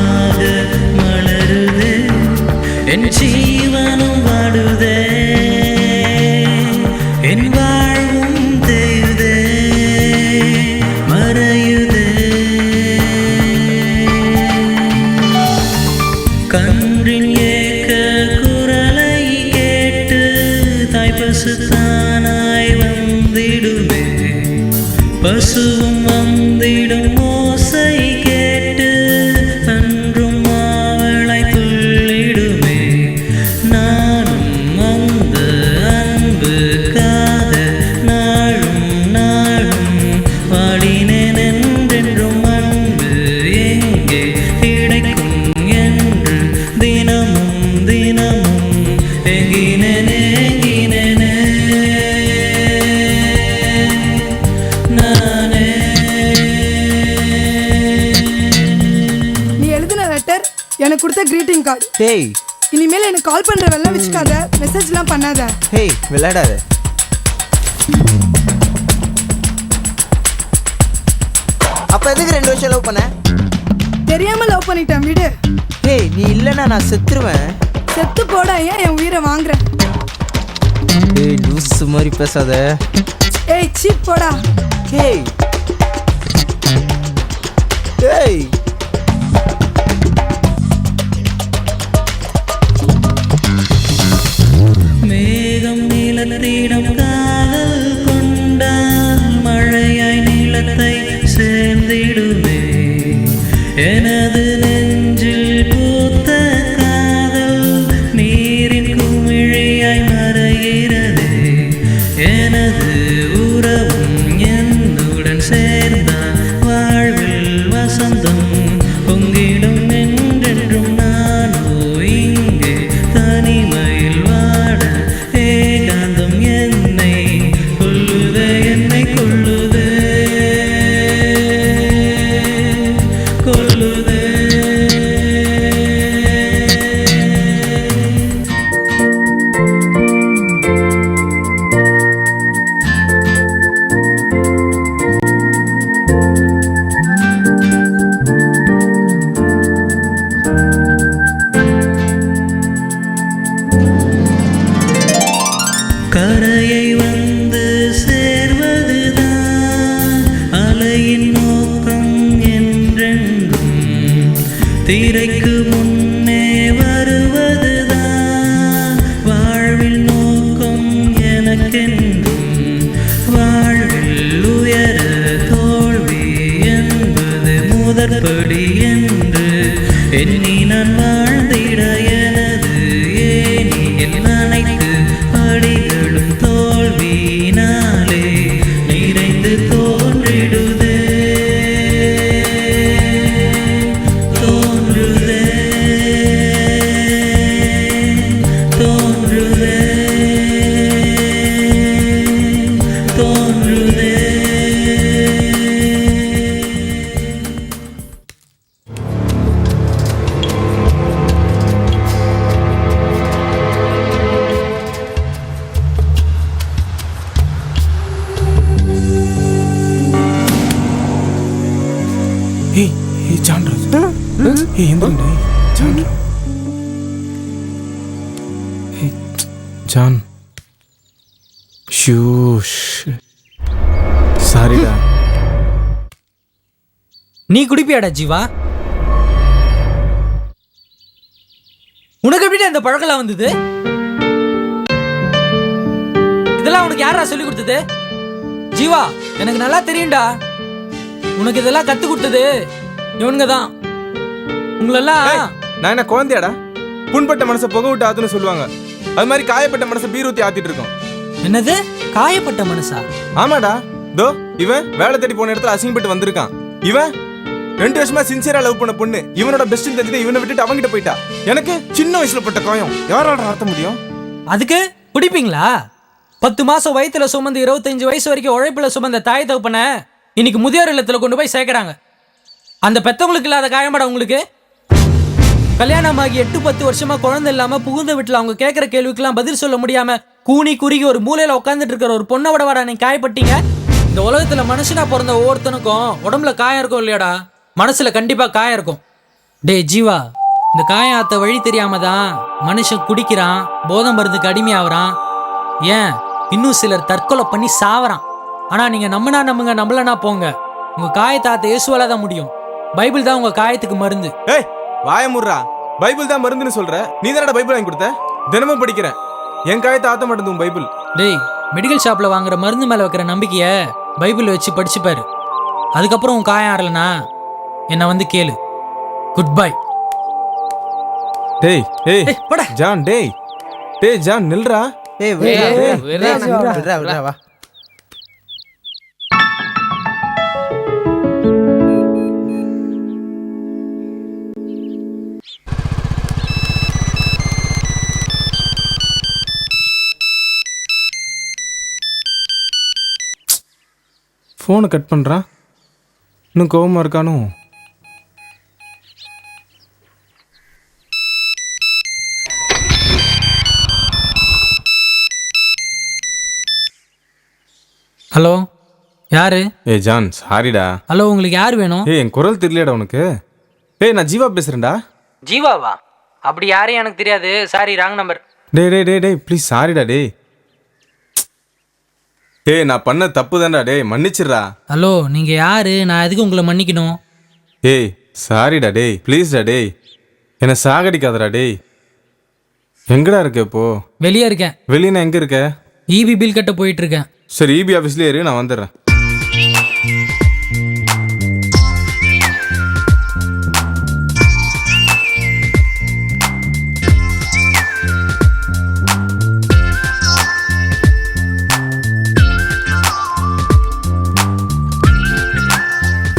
S11: பசுவும் வந்திடும் ஓசை கேட்டு அன்றும் ஆவலை துள்ளிடுமே. நானும் அந்த அன்புக்காக நாளும் நாளும் வாடினேன். என்றென்றும் அன்பு எங்கே கிடைக்கும் என்று தினமும் தினமும் ஏங்கினேன் ஏங்கினேனே நானே.
S17: நீ எழுதின லெட்டர் எனக்கு கொடுத்த greeting கார்டு.
S8: டேய்
S17: இனிமேல் எனக்கு கால் பண்ற வெள்ளம் வச்சுக்காத, மெசேஜ்லாம் பண்ணாத.
S8: ஹேய் விளையாடாத. அப்ப எதுக்கு 2 வருஷம் லவ் பண்ண?
S17: தெரியாம லவ் பண்ணிட்டேன், விடு.
S8: ஹேய் நீ இல்லைன்னா நான் செத்துருவேன்.
S17: செத்து போடா, ஏன் என் உயிரை வாங்குற?
S8: ஏய் லூசு மாதிரி பேசாத.
S17: ஏய் சீப் போடா.
S8: ஹேய் ஏய்
S11: மேகம் நிலத்திடம் காதல் கொண்டால் மழையாய் நிலத்தை சேர்ந்திடுமே. எனது நெஞ்சில் பூத்த காதல் நீரின் குமிழியாய் மறைகிறதே. எனது உறவும் என்னுடன் சேர்ந்தால் வாழ்வில் வசந்தம் பொங்கிடும். என்றென்றும் நானோ இங்கே தனிமையில் வாட ஏகாந்தம் என்னை கொல்லுதே என்னை கொல்லுதே கொல்லுதே. கரையை வந்து சேர்வதுதான் அலையின் நோக்கம் என்றென்றும். திரைக்கு முன்னே வருவதுதான் வாழ்வில் நோக்கம் எனக்கென்றும். வாழ்வில் உயர தோல்வி என்பது முதற்படி என்று எண்ணி நான் வாழ்ந்திட எனது ஏனியில் அனைத்து படிகளும் தோல்வியினாலே நிறைந்து தோன்றிடுதே தோன்றுதே தோன்றுதே தோன்றுதே.
S2: ஏய் ஏய் ஜான்ராஜ் ஏய் எந்திரண்டா ஜான்ராஜ். ஏய் ஜான் ஷூஷ் சாரிடா.
S11: நீ குடிப்பியாடா ஜீவா? உனக்கு எப்படி இந்த பழக்கம் வந்தது? இதெல்லாம் உனக்கு யாரா சொல்லி கொடுத்தது? ஜீவா எனக்கு நல்லா தெரியும்டா. உனக்கு இதெல்லாம் கத்து கொடுத்தது இவனுங்க தான். உங்களெல்லாம்
S2: நான் என்ன குழந்தையாடா? புண்பட்ட மனசை புகை விட்டு ஆத்துன்னு சொல்லுவாங்க. அது மாதிரி காயப்பட்ட மனசை பீர் ஊத்தி ஆத்திட்டு இருக்கோம்.
S11: என்னது காயப்பட்ட மனசா?
S2: ஆமாடா. தோ இவன் வேலை தேடி போன இடத்துல அசிங்கப்பட்டு வந்திருக்கான். இவன் 2 வருஷமா சின்சியரா லவ் பண்ண பொண்ணு இவனோட பெஸ்ட் தெரிஞ்சு இவனை விட்டுட்டு அவங்கிட்ட போயிட்டா. எனக்கு சின்ன வயசுல பட்ட காயம் யாரால ஆத்த முடியும்?
S11: அதுக்கு பிடிப்பீங்களா? 10 மாசம் வயிற்றுல சுமந்து 25 வயசு வரைக்கும் உழைப்புல சுமந்த தாய் தகப்பன இன்னைக்கு முதியோர் இல்லத்துல கொண்டு போய் சேர்க்கறாங்க. அந்த பெத்தவங்களுக்கு இல்லாத காயமாடா உங்களுக்கு? கல்யாணமாகி 8-10 வருஷமா குழந்தை இல்லாம புகுந்த வீட்டுல அவங்க கேட்கிற கேள்விக்கெல்லாம் பதில் சொல்ல முடியாம கூனி குறுகி ஒரு மூலையில உட்காந்துட்டு இருக்கிற ஒரு பொண்ணை விட வாடா நீங்க காயப்பட்டீங்க. இந்த உலகத்துல மனுஷனா பிறந்த ஒவ்வொருத்தனுக்கும் உடம்புல காயம் இருக்கும் இல்லையாடா? மனசுல கண்டிப்பா காயம் இருக்கும். டே ஜீவா, இந்த காயம் ஆத்த வழி தெரியாம தான் மனுஷன் குடிக்கிறான், போதை மருந்துக்கு அடிமையாகிறான், ஏன் இன்னும் சிலர் தற்கொலை பண்ணி சாவறான். ஆனா நீங்க நம்பினா நம்புங்க, நம்பலனா போங்க. உங்க காயத்தாத்த இயேசுவால தான் முடியும். பைபிள் தான் உங்க காயத்துக்கு மருந்து.
S2: ஏய் வாயமுறா, பைபிள் தான் மருந்துன்னு சொல்ற. நீ தானடா பைபிள் வாங்கி கொடுத்த? தினமும் படிக்கிறேன். என் காயத்தை ஆத்த மாட்டேங்குது பைபிள்.
S11: டேய், மெடிக்கல் ஷாப்ல வாங்குற மருந்து மேல வைக்கிற நம்பிக்கைய பைபிள் வச்சு படிச்சுப்பாரு. அதுக்கப்புறம் உன் காயம் ஆறலைனா என்னை வந்து கேளு. Good bye.
S2: டேய் ஏய் ஜான் டேய் ஜான் நில்றா.
S8: விட்றா வா.
S2: ஃபோனை கட் பண்ணுறான். இன்னும் கோவமாக இருக்கானோ?
S11: ஹலோ, யாரு?
S2: ஏய் ஜான் சாரிடா.
S11: ஹலோ, உங்களுக்கு யார் வேணும்?
S2: ஏய் என் குரல் தெரியலடா உனக்கு. ஏய் நான் ஜீவா பேசுகிறேன்டா.
S11: ஜீவாவா? அப்படி யாரையும் எனக்கு தெரியாது. Sorry, wrong number.
S2: டேய் ப்ளீஸ் சாரிடா டேய். டேய் நான் பண்ண தப்பு தான்டா டேய், மன்னிச்சிடுறா.
S11: ஹலோ, நீங்கள் யாரு? நான் எதுக்கு உங்களை மன்னிக்கணும்?
S2: ஏய் சாரிடா டேய், ப்ளீஸ்டா டேய், என்னை சாகடிக்காதடா டேய். எங்கடா இருக்க இப்போ?
S11: வெளியே இருக்கேன்.
S2: வெளியே எங்கே இருக்க?
S11: இபி பில் கட்ட போயிட்டு இருக்கேன்.
S2: சரி இபி ஆஃபீஸ்லேயே இரு, நான் வந்துடுறேன்.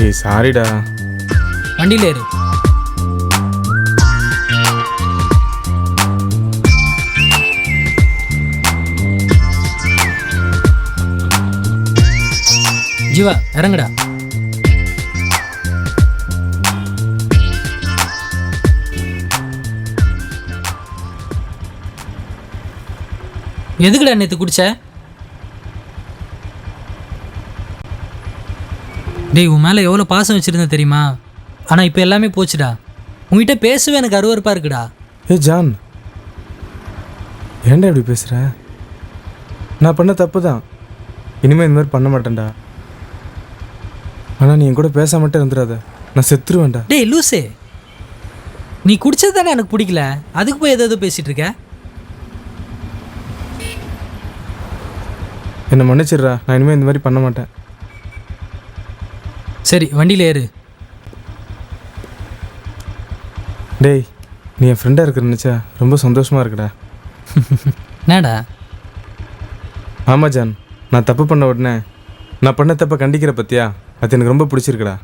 S2: ஏய் சாரிடா.
S11: வண்டியில் ஏறு. ஜீவா இறங்குடா. எதுக்குடா நேற்று குடிச்ச? டேய் உன் மேலே எவ்வளோ பாசம் வச்சுருந்தேன் தெரியுமா? ஆனால் இப்போ எல்லாமே போச்சுடா. உங்ககிட்ட பேசவே எனக்கு அருவருப்பாக இருக்குடா.
S2: ஏய் ஜான் ஏன்டா இப்படி பேசுகிற? நான் பண்ண தப்பு தான், இனிமேல் இந்த மாதிரி பண்ண மாட்டேன்டா. ஆனால் நீ என் கூட பேச மட்டும் இருந்துடாத, நான் செத்துருவேன்டா.
S11: டேய் லூசே, நீ குடிச்சது தானே எனக்கு பிடிக்கல, அதுக்கு போய் ஏதோ பேசிகிட்டு இருக்க.
S2: என்னை மன்னிச்சிடுறா, நான் இனிமேல் இந்த மாதிரி பண்ண மாட்டேன்.
S11: சரி வண்டியில் ஏறு.
S2: டேய் நீ என் ஃப்ரெண்டாக இருக்கிற நினச்சா ரொம்ப சந்தோஷமாக இருக்குடா.
S11: என்னடா?
S2: ஆமாம் ஜான், நான் தப்பு பண்ண உடனே நான் பண்ண தப்பை கண்டிக்கிற பற்றியா, அது எனக்கு ரொம்ப பிடிச்சிருக்குடா.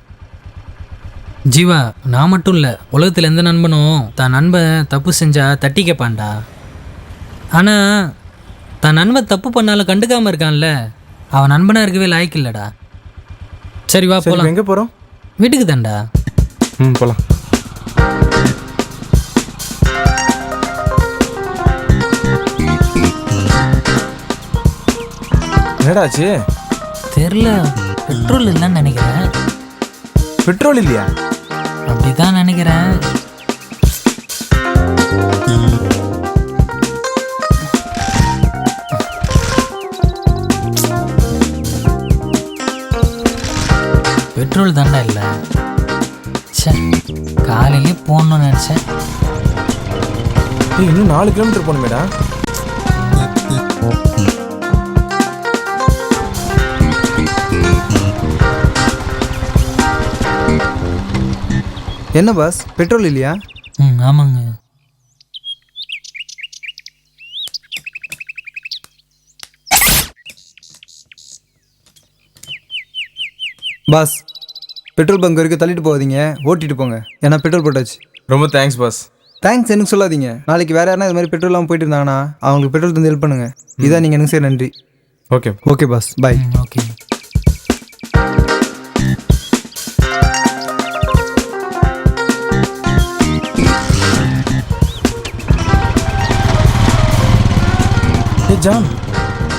S11: ஜீவா, நான் மட்டும் இல்லை, உலகத்தில் எந்த நண்பனும் தான் நண்பன் தப்பு செஞ்சால் தட்டி கேட்பான்டா. ஆனால் தான் நண்பன் தப்பு பண்ணாலும் கண்டுக்காமல் இருக்கான்ல, அவன் நண்பனாக இருக்கவே லாய்க்கு இல்லைடா. சரி வா போகலாம்.
S2: எங்கே போகிறோம்?
S11: வீட்டுக்கு தான்டா.
S2: போகலாம். என்னடாச்சு?
S11: தெரில, பெட்ரோல் இல்லைன்னு நினைக்கிறேன்.
S2: பெட்ரோல் இல்லையா?
S11: அப்படிதான் நினைக்கிறேன். பெட்ரோல் தாண்டா இல்லை. சே, காலையிலே போகணும்னு நினச்சேன்.
S2: இன்னும் 4 கிலோமீட்டர் போகணுமேடா.
S6: என்ன பாஸ், பெட்ரோல் இல்லையா?
S11: ஆமாங்க.
S6: பாஸ், பெட்ரோல் பங்க் வரைக்கும் தள்ளிட்டு போகாதீங்க, ஓட்டிட்டு போங்க. ஏன்னா பெட்ரோல் போட்டாச்சு.
S2: ரொம்ப தேங்க்ஸ் பாஸ்.
S6: தேங்க்ஸ் எனக்கு சொல்லாதீங்க. நாளைக்கு வேறு யாருனா இது மாதிரி பெட்ரோல் இல்லாமல் போயிட்டு இருந்தாங்கன்னா அவங்களுக்கு பெட்ரோல் தந்து ஹெல்ப் பண்ணுங்கள். இதான் நீங்கள் எனக்கு சரி. நன்றி.
S2: ஓகே
S6: ஓகே பாஸ், பாய்.
S11: ஓகே.
S2: ஏய் ஜான்,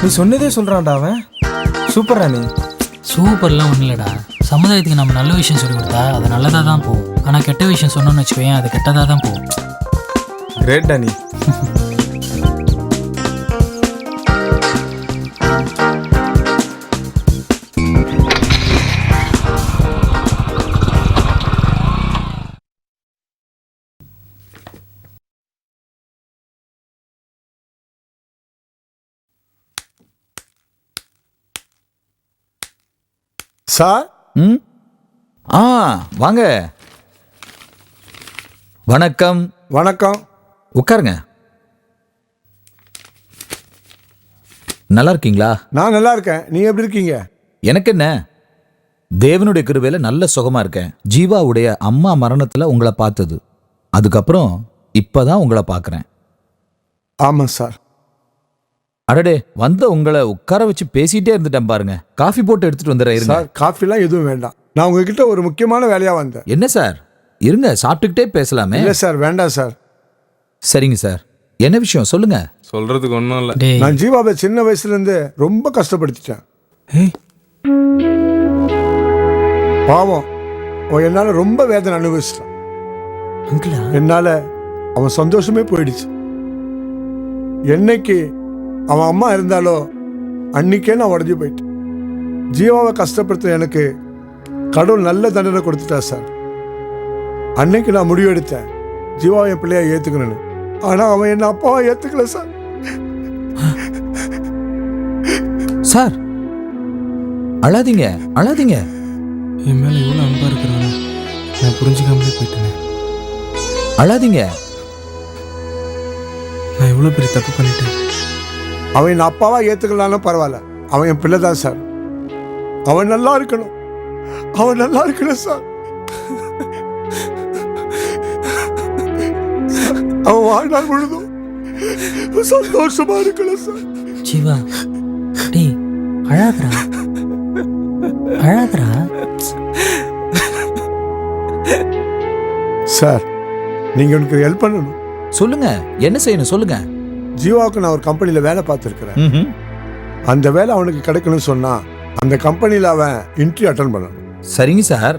S2: நீ சொன்னதே சொல்கிறான்டா அவன். சூப்பர்ரா நீ.
S11: சூப்பர்லாம் ஒன்றும் இல்லைடா. சமுதாயத்துக்கு நம்ம நல்ல விஷயம் சொல்லி கொடுத்தா அது நல்லதாக தான் போகும். ஆனால் கெட்ட விஷயம் சொன்னோன்னு வச்சுக்கோயேன், அது கெட்டதாக தான் போகும்.
S2: கிரேட்டா நீ.
S12: சார்.
S3: ம் ஆ வாங்க. வணக்கம்.
S12: வணக்கம்.
S3: உட்காருங்க. நல்லா இருக்கீங்களா?
S12: நான் நல்லா இருக்கேன். நீ எப்படி இருக்கீங்க?
S3: எனக்கு என்ன, தேவனுடைய கிருபையில நல்ல சுகமா இருக்கேன். ஜீவாவுடைய அம்மா மரணத்துல உங்களை பார்த்தது, அதுக்கப்புறம் இப்பதான் உங்களை பார்க்கறேன்.
S12: ஆமா சார்.
S3: அடடே, வந்த உங்களை உட்கார வச்சு பேசிட்டே இருந்துட்டேன் பாருங்க. காஃபி போட்டு எடுத்துட்டு வந்துடுறேன்.
S12: சார், காஃபிலாம் எதுவும் வேண்டாம். நான் உங்ககிட்ட ஒரு முக்கியமான வேலையா வந்தேன்.
S3: என்ன சார்? இருங்க, சாப்பிட்டுக்கிட்டே பேசலாமே.
S12: இல்ல சார், வேண்டாம் சார்.
S3: சரிங்க சார், என்ன விஷயம் சொல்லுங்க.
S2: சொல்றதுக்கு ஒன்றும் இல்லை.
S12: நான் ஜீவாவை சின்ன வயசுல இருந்து ரொம்ப கஷ்டப்படுத்திட்டேன். பாவம், அவன் என்னால ரொம்ப வேதனை அனுபவிச்சிட்டான். என்னால அவன் சந்தோஷமே போயிடுச்சு. என்னைக்கு அவன் அம்மா இருந்தாலோ அன்னைக்கே நான் உடஞ்சி போயிட்டேன். ஜீவாவை கஷ்டப்படுத்த எனக்கு கடவுள் நல்ல தண்டனை கொடுத்துட்டா சார். அன்னைக்கு நான் முடிவு எடுத்தேன், ஜீவாவை என் பிள்ளையா ஏத்துக்கணும்னு. ஆனா அவன் என்ன அப்பாவை ஏத்துக்கல சார்.
S3: சார், அழாதீங்க அழாதீங்க.
S2: என் மேல எவ்வளவு அன்பா இருக்கிறவன நான் புரிஞ்சுக்காமலே போயிட்டேன்.
S3: அழாதீங்க.
S2: நான் எவ்வளவு பெரிய தப்பு பண்ணிட்டேன்.
S12: அவன் என் அப்பாவா ஏத்துக்கலான்னு பரவாயில்ல, அவன் என் பிள்ளை தான் சார். அவன் நல்லா இருக்கணும், அவன் நல்லா இருக்கணும் சார். அவன் வாழ்நாள் முழுதும் சந்தோஷமா இருக்கணும் சார்.
S11: ஜீவா, டேய் அழாதடா அழாதடா.
S12: சார், நீங்க எனக்கு ஹெல்ப் பண்ணணும்.
S3: சொல்லுங்க, என்ன செய்யணும் சொல்லுங்க.
S12: ஜீவாவுக்கு நான் ஒரு கம்பெனியில் வேலை பார்த்துருக்கிறேன். அந்த வேலை அவனுக்கு கிடைக்கணும்னு சொன்னா அந்த கம்பெனியில் அவன் இன்டர்வியூ அட்டன் பண்ணணும்.
S3: சரிங்க சார்,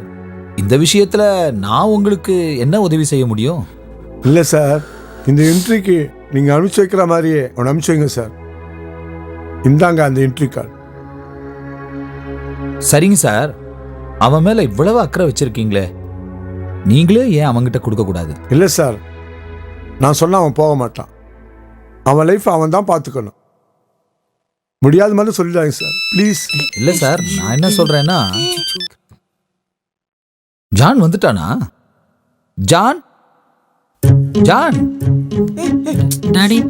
S3: இந்த விஷயத்துல நான் உங்களுக்கு என்ன உதவி செய்ய முடியும்?
S12: இல்லை சார், இந்த இன்டர்வியூக்கு நீங்கள் அனுப்பிச்சு வைக்கிற மாதிரியே அவனை அனுப்பிச்சு வைங்க சார். இந்தாங்க அந்த இன்டர்வியூ கார்டு.
S3: சரிங்க சார், அவன் மேல இவ்வளவு அக்கறை வச்சிருக்கீங்களே, நீங்களே ஏன் அவன்கிட்ட கொடுக்க கூடாது?
S12: இல்லை சார், நான் சொன்னா அவன் போக மாட்டான். அவன் லைஃப் அவன் தான் பார்த்துக்கணும். முடியாத மாதிரி சொல்லிடாங்க சார், ப்ளீஸ்.
S3: இல்ல சார், நான் என்ன சொல்றேன்னா, ஜான் வந்துட்டானா? ஜான் ஜான்
S11: டாடி,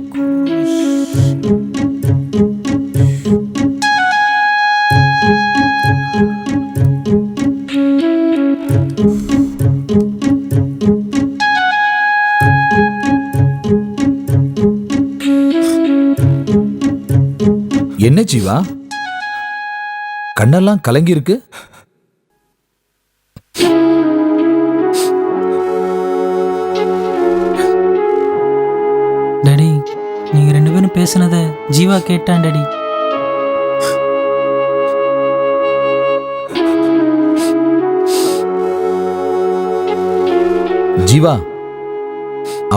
S3: என்ன ஜீவா, கண்ணெல்லாம் கலங்கி இருக்கு?
S11: டாடி, நீங்க ரெண்டு பேரும் பேசுனத ஜீவா கேட்டான் டாடி.
S3: ஜீவா,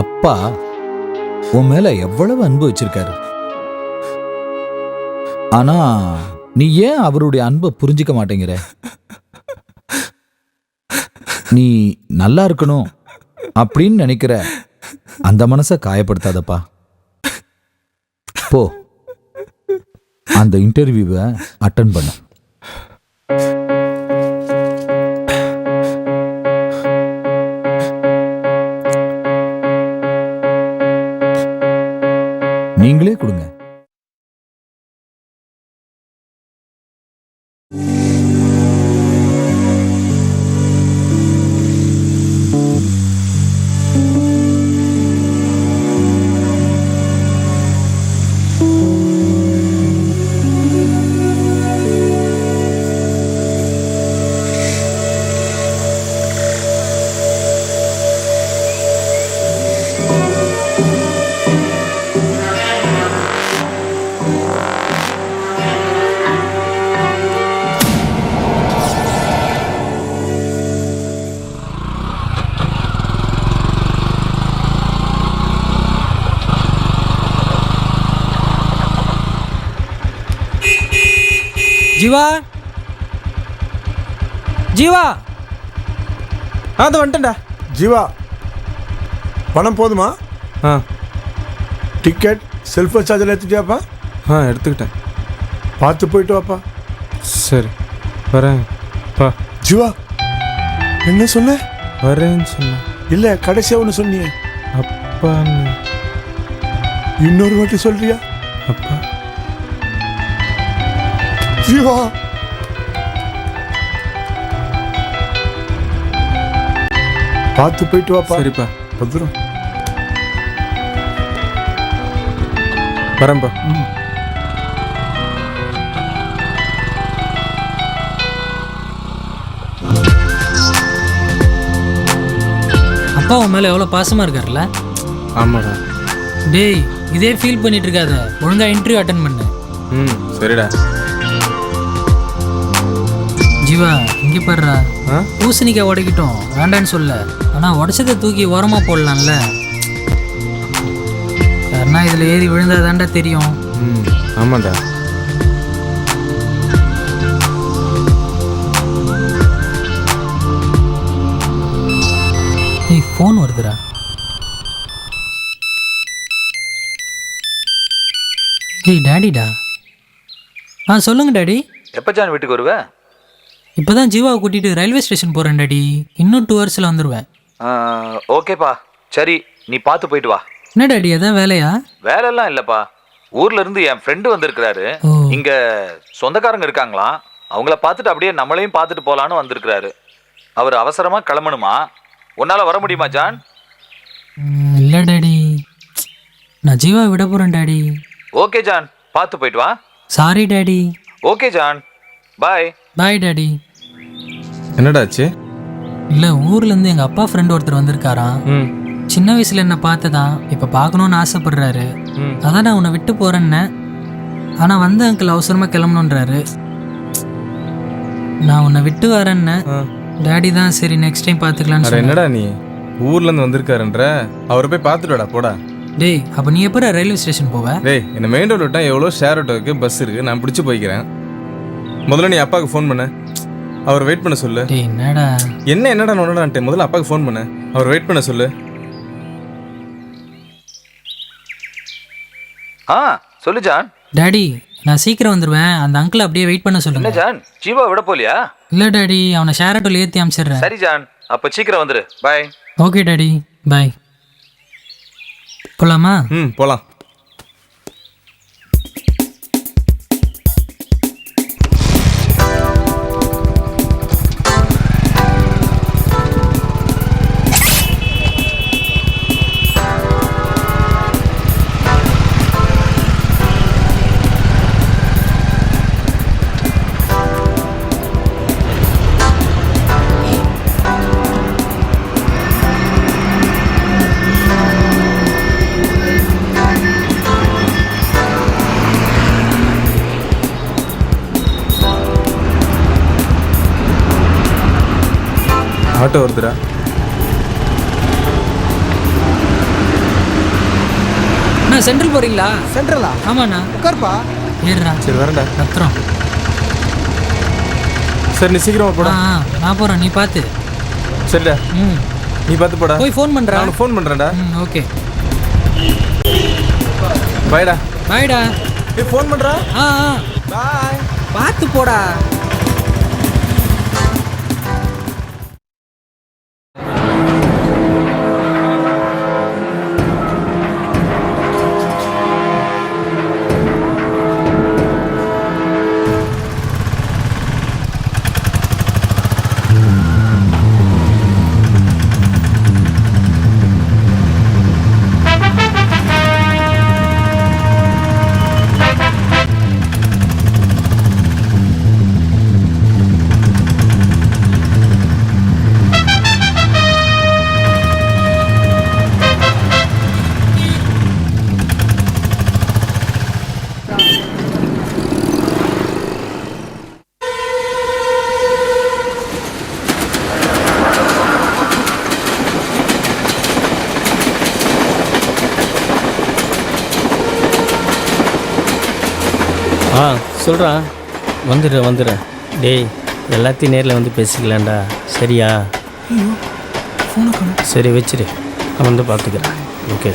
S3: அப்பா உன் மேல எவ்வளவு அன்பு வச்சிருக்காரு. ஆனா நீ ஏன் அவருடைய அன்பை புரிஞ்சுக்க மாட்டேங்கிற? நீ நல்லா இருக்கணும் அப்படின்னு நினைக்கிற அந்த மனசை காயப்படுத்தாதப்பா. போ, அந்த இன்டர்வியூவை அட்டன் பண்ணு. நீங்களே கொடுங்க.
S7: ஜீவா, ஜீவா, அது வந்துட்டேன்டா.
S12: ஜீவா, பணம் போதுமா? டிக்கெட், செல்ஃபோன் சார்ஜர் எடுத்துட்டியாப்பா?
S2: எடுத்துக்கிட்டேன்.
S12: பார்த்து போயிட்டு வாப்பா.
S2: சரி, வரேன். அப்பா
S12: ஜீவா என்ன சொன்ன?
S2: வரேன்னு சொன்ன.
S12: இல்ல கடைசியா ஒன்று சொன்னியே.
S2: அப்பான்னு.
S12: இன்னொரு வாட்டி சொல்றியா?
S2: அப்பா.
S12: ஜீவா பார்த்து போயிட்டு வாப்பா.
S2: சரிப்பா.
S12: பத்திரம்.
S2: வரேன்ப்பா.
S11: அப்பா உன் மேலே எவ்வளோ பாசமாக இருக்கார்ல?
S2: ஆமாடா.
S11: டேய் இதே ஃபீல் பண்ணிட்டு இருக்காத, ஒழுங்கா இன்டர்வியூ அட்டன் பண்ணு.
S2: ம் சரிடா.
S11: ஜீவா இங்கே பாடுறா, பூசணிக்காய் உடைக்கிட்டோம் வேண்டான்னு சொல்ல, ஆனால் உடச்சதை தூக்கி ஓரமாக போடலாம்ல. யாருன்னா இதில் ஏறி விழுந்தாதாண்டா தெரியும்.
S2: ம் ஆமாண்டா.
S11: நீ ஃபோன் வருதுடா. ஏய் டாடிடா. சொல்லுங்க டாடி.
S3: எப்போ ஜான் வீட்டுக்கு வருவ?
S11: இப்போ தான் ஜீவாவை கூட்டிகிட்டு ரயில்வே ஸ்டேஷன் போகிறேன் டாடி. இன்னும் 2 ஹவர்ஸில் வந்துடுவேன்.
S3: ஓகேப்பா, சரி நீ பார்த்து போயிட்டு வா.
S11: என்ன டாடி அதான் வேலையா?
S3: வேலையெல்லாம் இல்லைப்பா, ஊர்ல இருந்து என் ஃப்ரெண்டு வந்திருக்கிறாரு. இங்க சொந்தக்காரங்க இருக்காங்களாம், அவங்கள பார்த்துட்டு அப்படியே நம்மளையும் பார்த்துட்டு போகலான்னு வந்திருக்கிறாரு. அவர் அவசரமா கிளம்பணுமா. உன்னால வர முடியுமா ஜான்?
S11: இல்லை டாடி, நான் ஜீவா விட போகிறேன் டாடி.
S3: ஓகே ஜான், பார்த்து போயிட்டு வா.
S11: Sorry daddy.
S3: Okay John, bye.
S11: Bye daddy.
S2: என்னடாச்சு?
S11: இல்லை ஊர்லேருந்து எங்கள் அப்பா ஃப்ரெண்டு ஒருத்தர் வந்திருக்காராம். சின்ன வயசில் என்ன பார்த்ததான் இப்போ பார்க்கணுன்னு ஆசைப்படுறாரு. அதான் நான் உன்னை விட்டு போகிறேன்னே. ஆனால் வந்த அங்கிள் அவசரமாக கிளம்பணுன்றாரு. நான் உன்னை விட்டு வரேன்னே. டாடி தான் சரி நெக்ஸ்ட் டைம் பார்த்துக்கலான்னு சொன்னேன்.
S2: என்னடா நீ ஊர்லேருந்து வந்திருக்காருன்ற, அவரை போய் பார்த்துட்டு போடா.
S11: டேய் அப்போ நீ எப்போ ரயில்வே ஸ்டேஷன் போவ?
S2: டேய் என்ன மெயின் ரோடு விட்டா எவ்வளோ ஷேர் ஆட்டோ இருக்குது, பஸ் இருக்குது, நான் பிடிச்சி போய்க்கிறேன். முதல்ல நீ அப்பாவுக்கு ஃபோன் பண்ண, அவர் வெயிட் பண்ண சொல்லு.
S11: டேய் என்னடா
S2: என்னடா நோடான்ட்டு முதல்ல அப்பாவுக்கு ஃபோன் பண்ண, அவர் வெயிட் பண்ண சொல்லு.
S3: சொல்லு ஜான்.
S11: டாடி நான் சீக்கிரம் வந்துடுவேன், அந்த அங்கிள் அப்படியே வெயிட் பண்ண சொல்லுங்க.
S3: என்ன ஜான், ஜீவா விட போலியா?
S11: இல்லை டாடி, அவனை ஷேர் ஆட்டோல ஏற்றி அனுப்பிச்சிடுறேன்.
S3: சரி ஜான், அப்போ சீக்கிரம் வந்துடு. பாய்.
S11: ஓகே டாடி, பாய். போலாமா?
S2: போலாம். ஆட்டோ வருதுடா.
S11: அண்ணா சென்ட்ரல் போறீங்களா?
S7: சென்ட்ரலா?
S11: ஆமாண்ணா.
S7: உட்கார்ப்பா.
S11: ஏறுடா.
S2: சரி வரேன்டா.
S11: பத்திரம்.
S2: சரி நீ சீக்கிரமா போடா.
S11: நான் போறேன், நீ பார்த்து.
S2: சரிடா. நீ பார்த்து போடா.
S11: போய் ஃபோன் பண்றேன்.
S2: நான் ஃபோன் பண்றேன்டா.
S11: ஓகே.
S2: பாய்டா.
S11: பாய்டா.
S2: நீ ஃபோன் பண்றா.
S7: பாய். பார்த்து போடா.
S18: சொல்கிறா. வந்துடுறேன். டேய் எல்லாத்தையும் நேரில் வந்து பேசிக்கலாம்டா, சரியா? சரி வச்சிரு, நான் வந்து பார்த்துக்கிறேன். ஓகே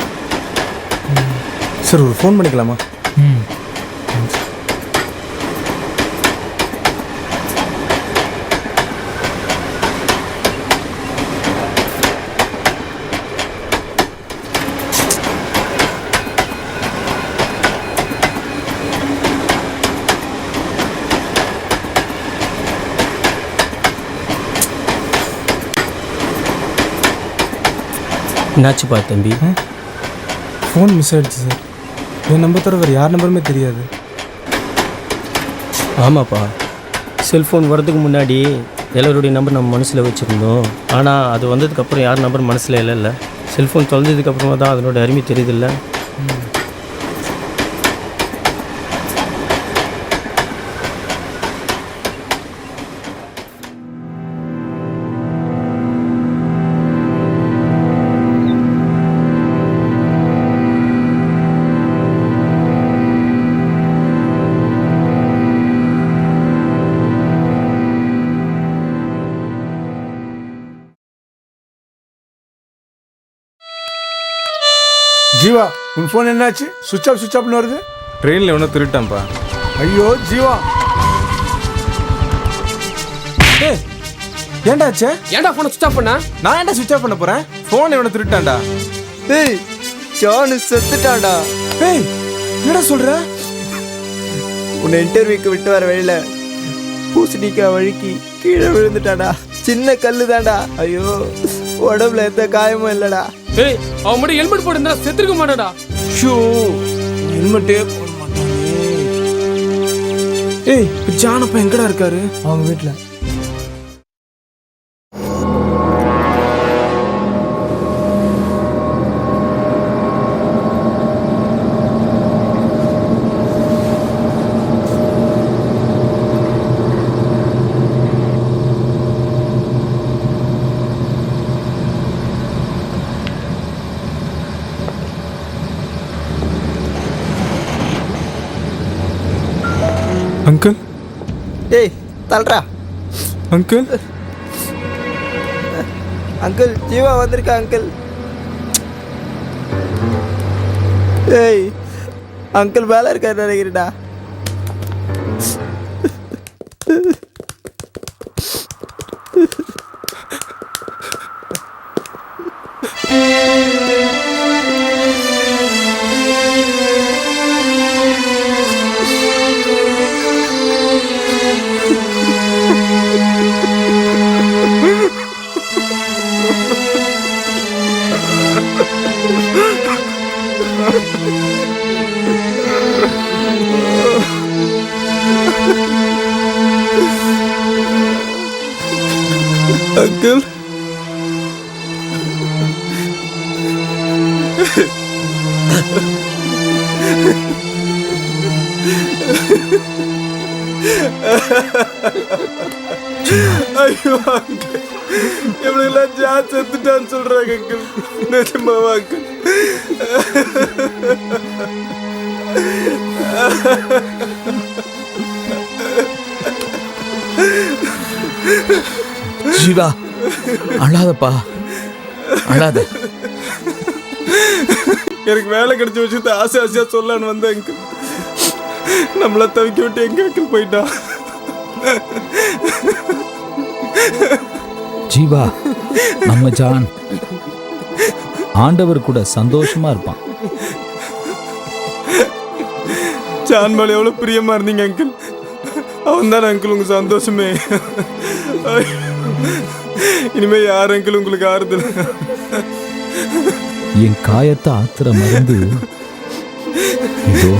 S2: சார், ஒரு ஃபோன் பண்ணிக்கலாமா?
S18: என்னாச்சுப்பா தம்பி?
S2: ஃபோன் மிஸ் ஆகிடுச்சு சார். என் நம்பர் தவிர வேறு யார் நம்பருமே தெரியாது.
S18: ஆமாப்பா, செல்ஃபோன் வரதுக்கு முன்னாடி எல்லோருடைய நம்பர் நம்ம மனசில் வச்சுருந்தோம். ஆனால் அது வந்ததுக்கப்புறம் யார் நம்பர் மனசில் இல்லை. செல்ஃபோன் தொலைஞ்சதுக்கப்புறமா தான் அதனோட அருமை தெரியுதில்ல.
S12: ஜீவா, உன் ஃபோன் என்னாச்சு? சுவிட்ச் ஆஃப்னு வருது.
S2: ட்ரெயினில் எவனோ திருட்டான்ப்பா.
S12: ஐயோ ஜீவா,
S2: ஏண்டாச்சே?
S9: ஏன்டா ஃபோனை சுவிட்ச் ஆஃப் பண்ண?
S2: நான் ஏன்டா சுவிட்ச் ஆஃப் பண்ண போகிறேன்? ஃபோன் எவனோ திருட்டான்டா.
S8: ஏய், ஜானு செத்துட்டான்டா.
S2: ஏய், என்னடா சொல்கிற?
S8: உன்னை இன்டர்வியூக்கு விட்டு வர வழியில் பூசணிக்காய் வழுக்கி கீழே விழுந்துட்டாடா. சின்ன கல்லு தான்டா. ஐயோ, உடம்புல எந்த காயமும் இல்லைடா.
S9: ஏய், அவன் மட்டும் ஹெல்மெட் போட்டுருந்தா செத்துருக்க மாட்டாடா.
S2: ஷூ, ஹெல்மெட்டே போட மாட்டானே. ஏய், ஜானப்பா எங்கடா இருக்காரு?
S1: அவங்க வீட்டில்.
S2: அங்கிள்.
S8: ஏய், தள்ளுறா.
S2: அங்கிள்.
S8: அங்கிள், ஜீவா வந்திருக்கா அங்கிள். ஏய், அங்கிள் மேலே இருக்காரு நினைக்கிறேன்டா.
S2: அங்கிள். ஐயோ அங்கிள், இவனுங்கெல்லாம் ஜான் செத்துட்டான்னு சொல்றாங்க அங்கிள். நிஜமாவா அங்கிள்?
S3: ஜீவா, அழாதப்பா, அழாத.
S2: எனக்கு வேலை கிடைச்ச விஷயத்த ஆசையா சொல்லலான்னு வந்தேன் அங்கிள். நம்மள தவிக்க விட்டு எங்க அங்கிள் போயிட்டான்?
S3: ஜீவா, நம்ம ஜான் ஆண்டவர் கூட சந்தோஷமா இருப்பான்.
S2: ஜான் மேல எவ்வளவு பிரியமா இருந்தீங்க அங்கிள். அவன் தானே அங்கிள் உங்க சந்தோஷமே. இனிமே யார் அங்கிள் உங்களுக்கு ஆறுதல்?
S3: என் காயத்தை ஆத்திர மருந்து இதோ.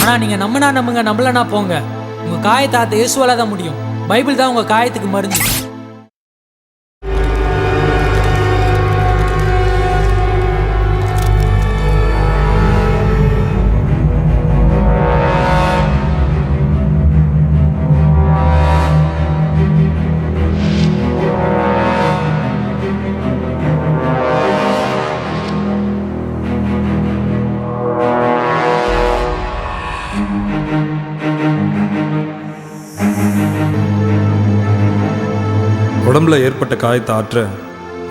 S11: ஆனா நீங்க நம்பினா நம்புங்க, நம்பலனா போங்க. உங்க காயத்தை ஆத்த இயேசுவால தான் முடியும். பைபிள் தான் உங்க காயத்துக்கு மருந்து.
S2: உடம்புல ஏற்பட்ட காயத்தை ஆற்ற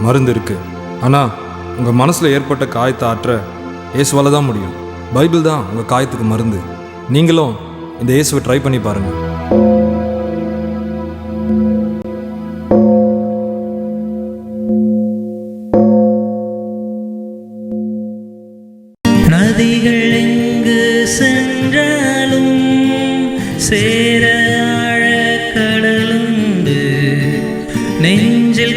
S2: மருந்து இருக்கு. ஆனால் உங்கள் மனசில் ஏற்பட்ட காயத்தை ஆற்ற இயேசுவால தான் முடியும். பைபிள் தான் உங்கள் காயத்துக்கு மருந்து. நீங்களும் இந்த இயேசுவை ட்ரை பண்ணி பாருங்கள்.
S11: நெஞ்சில்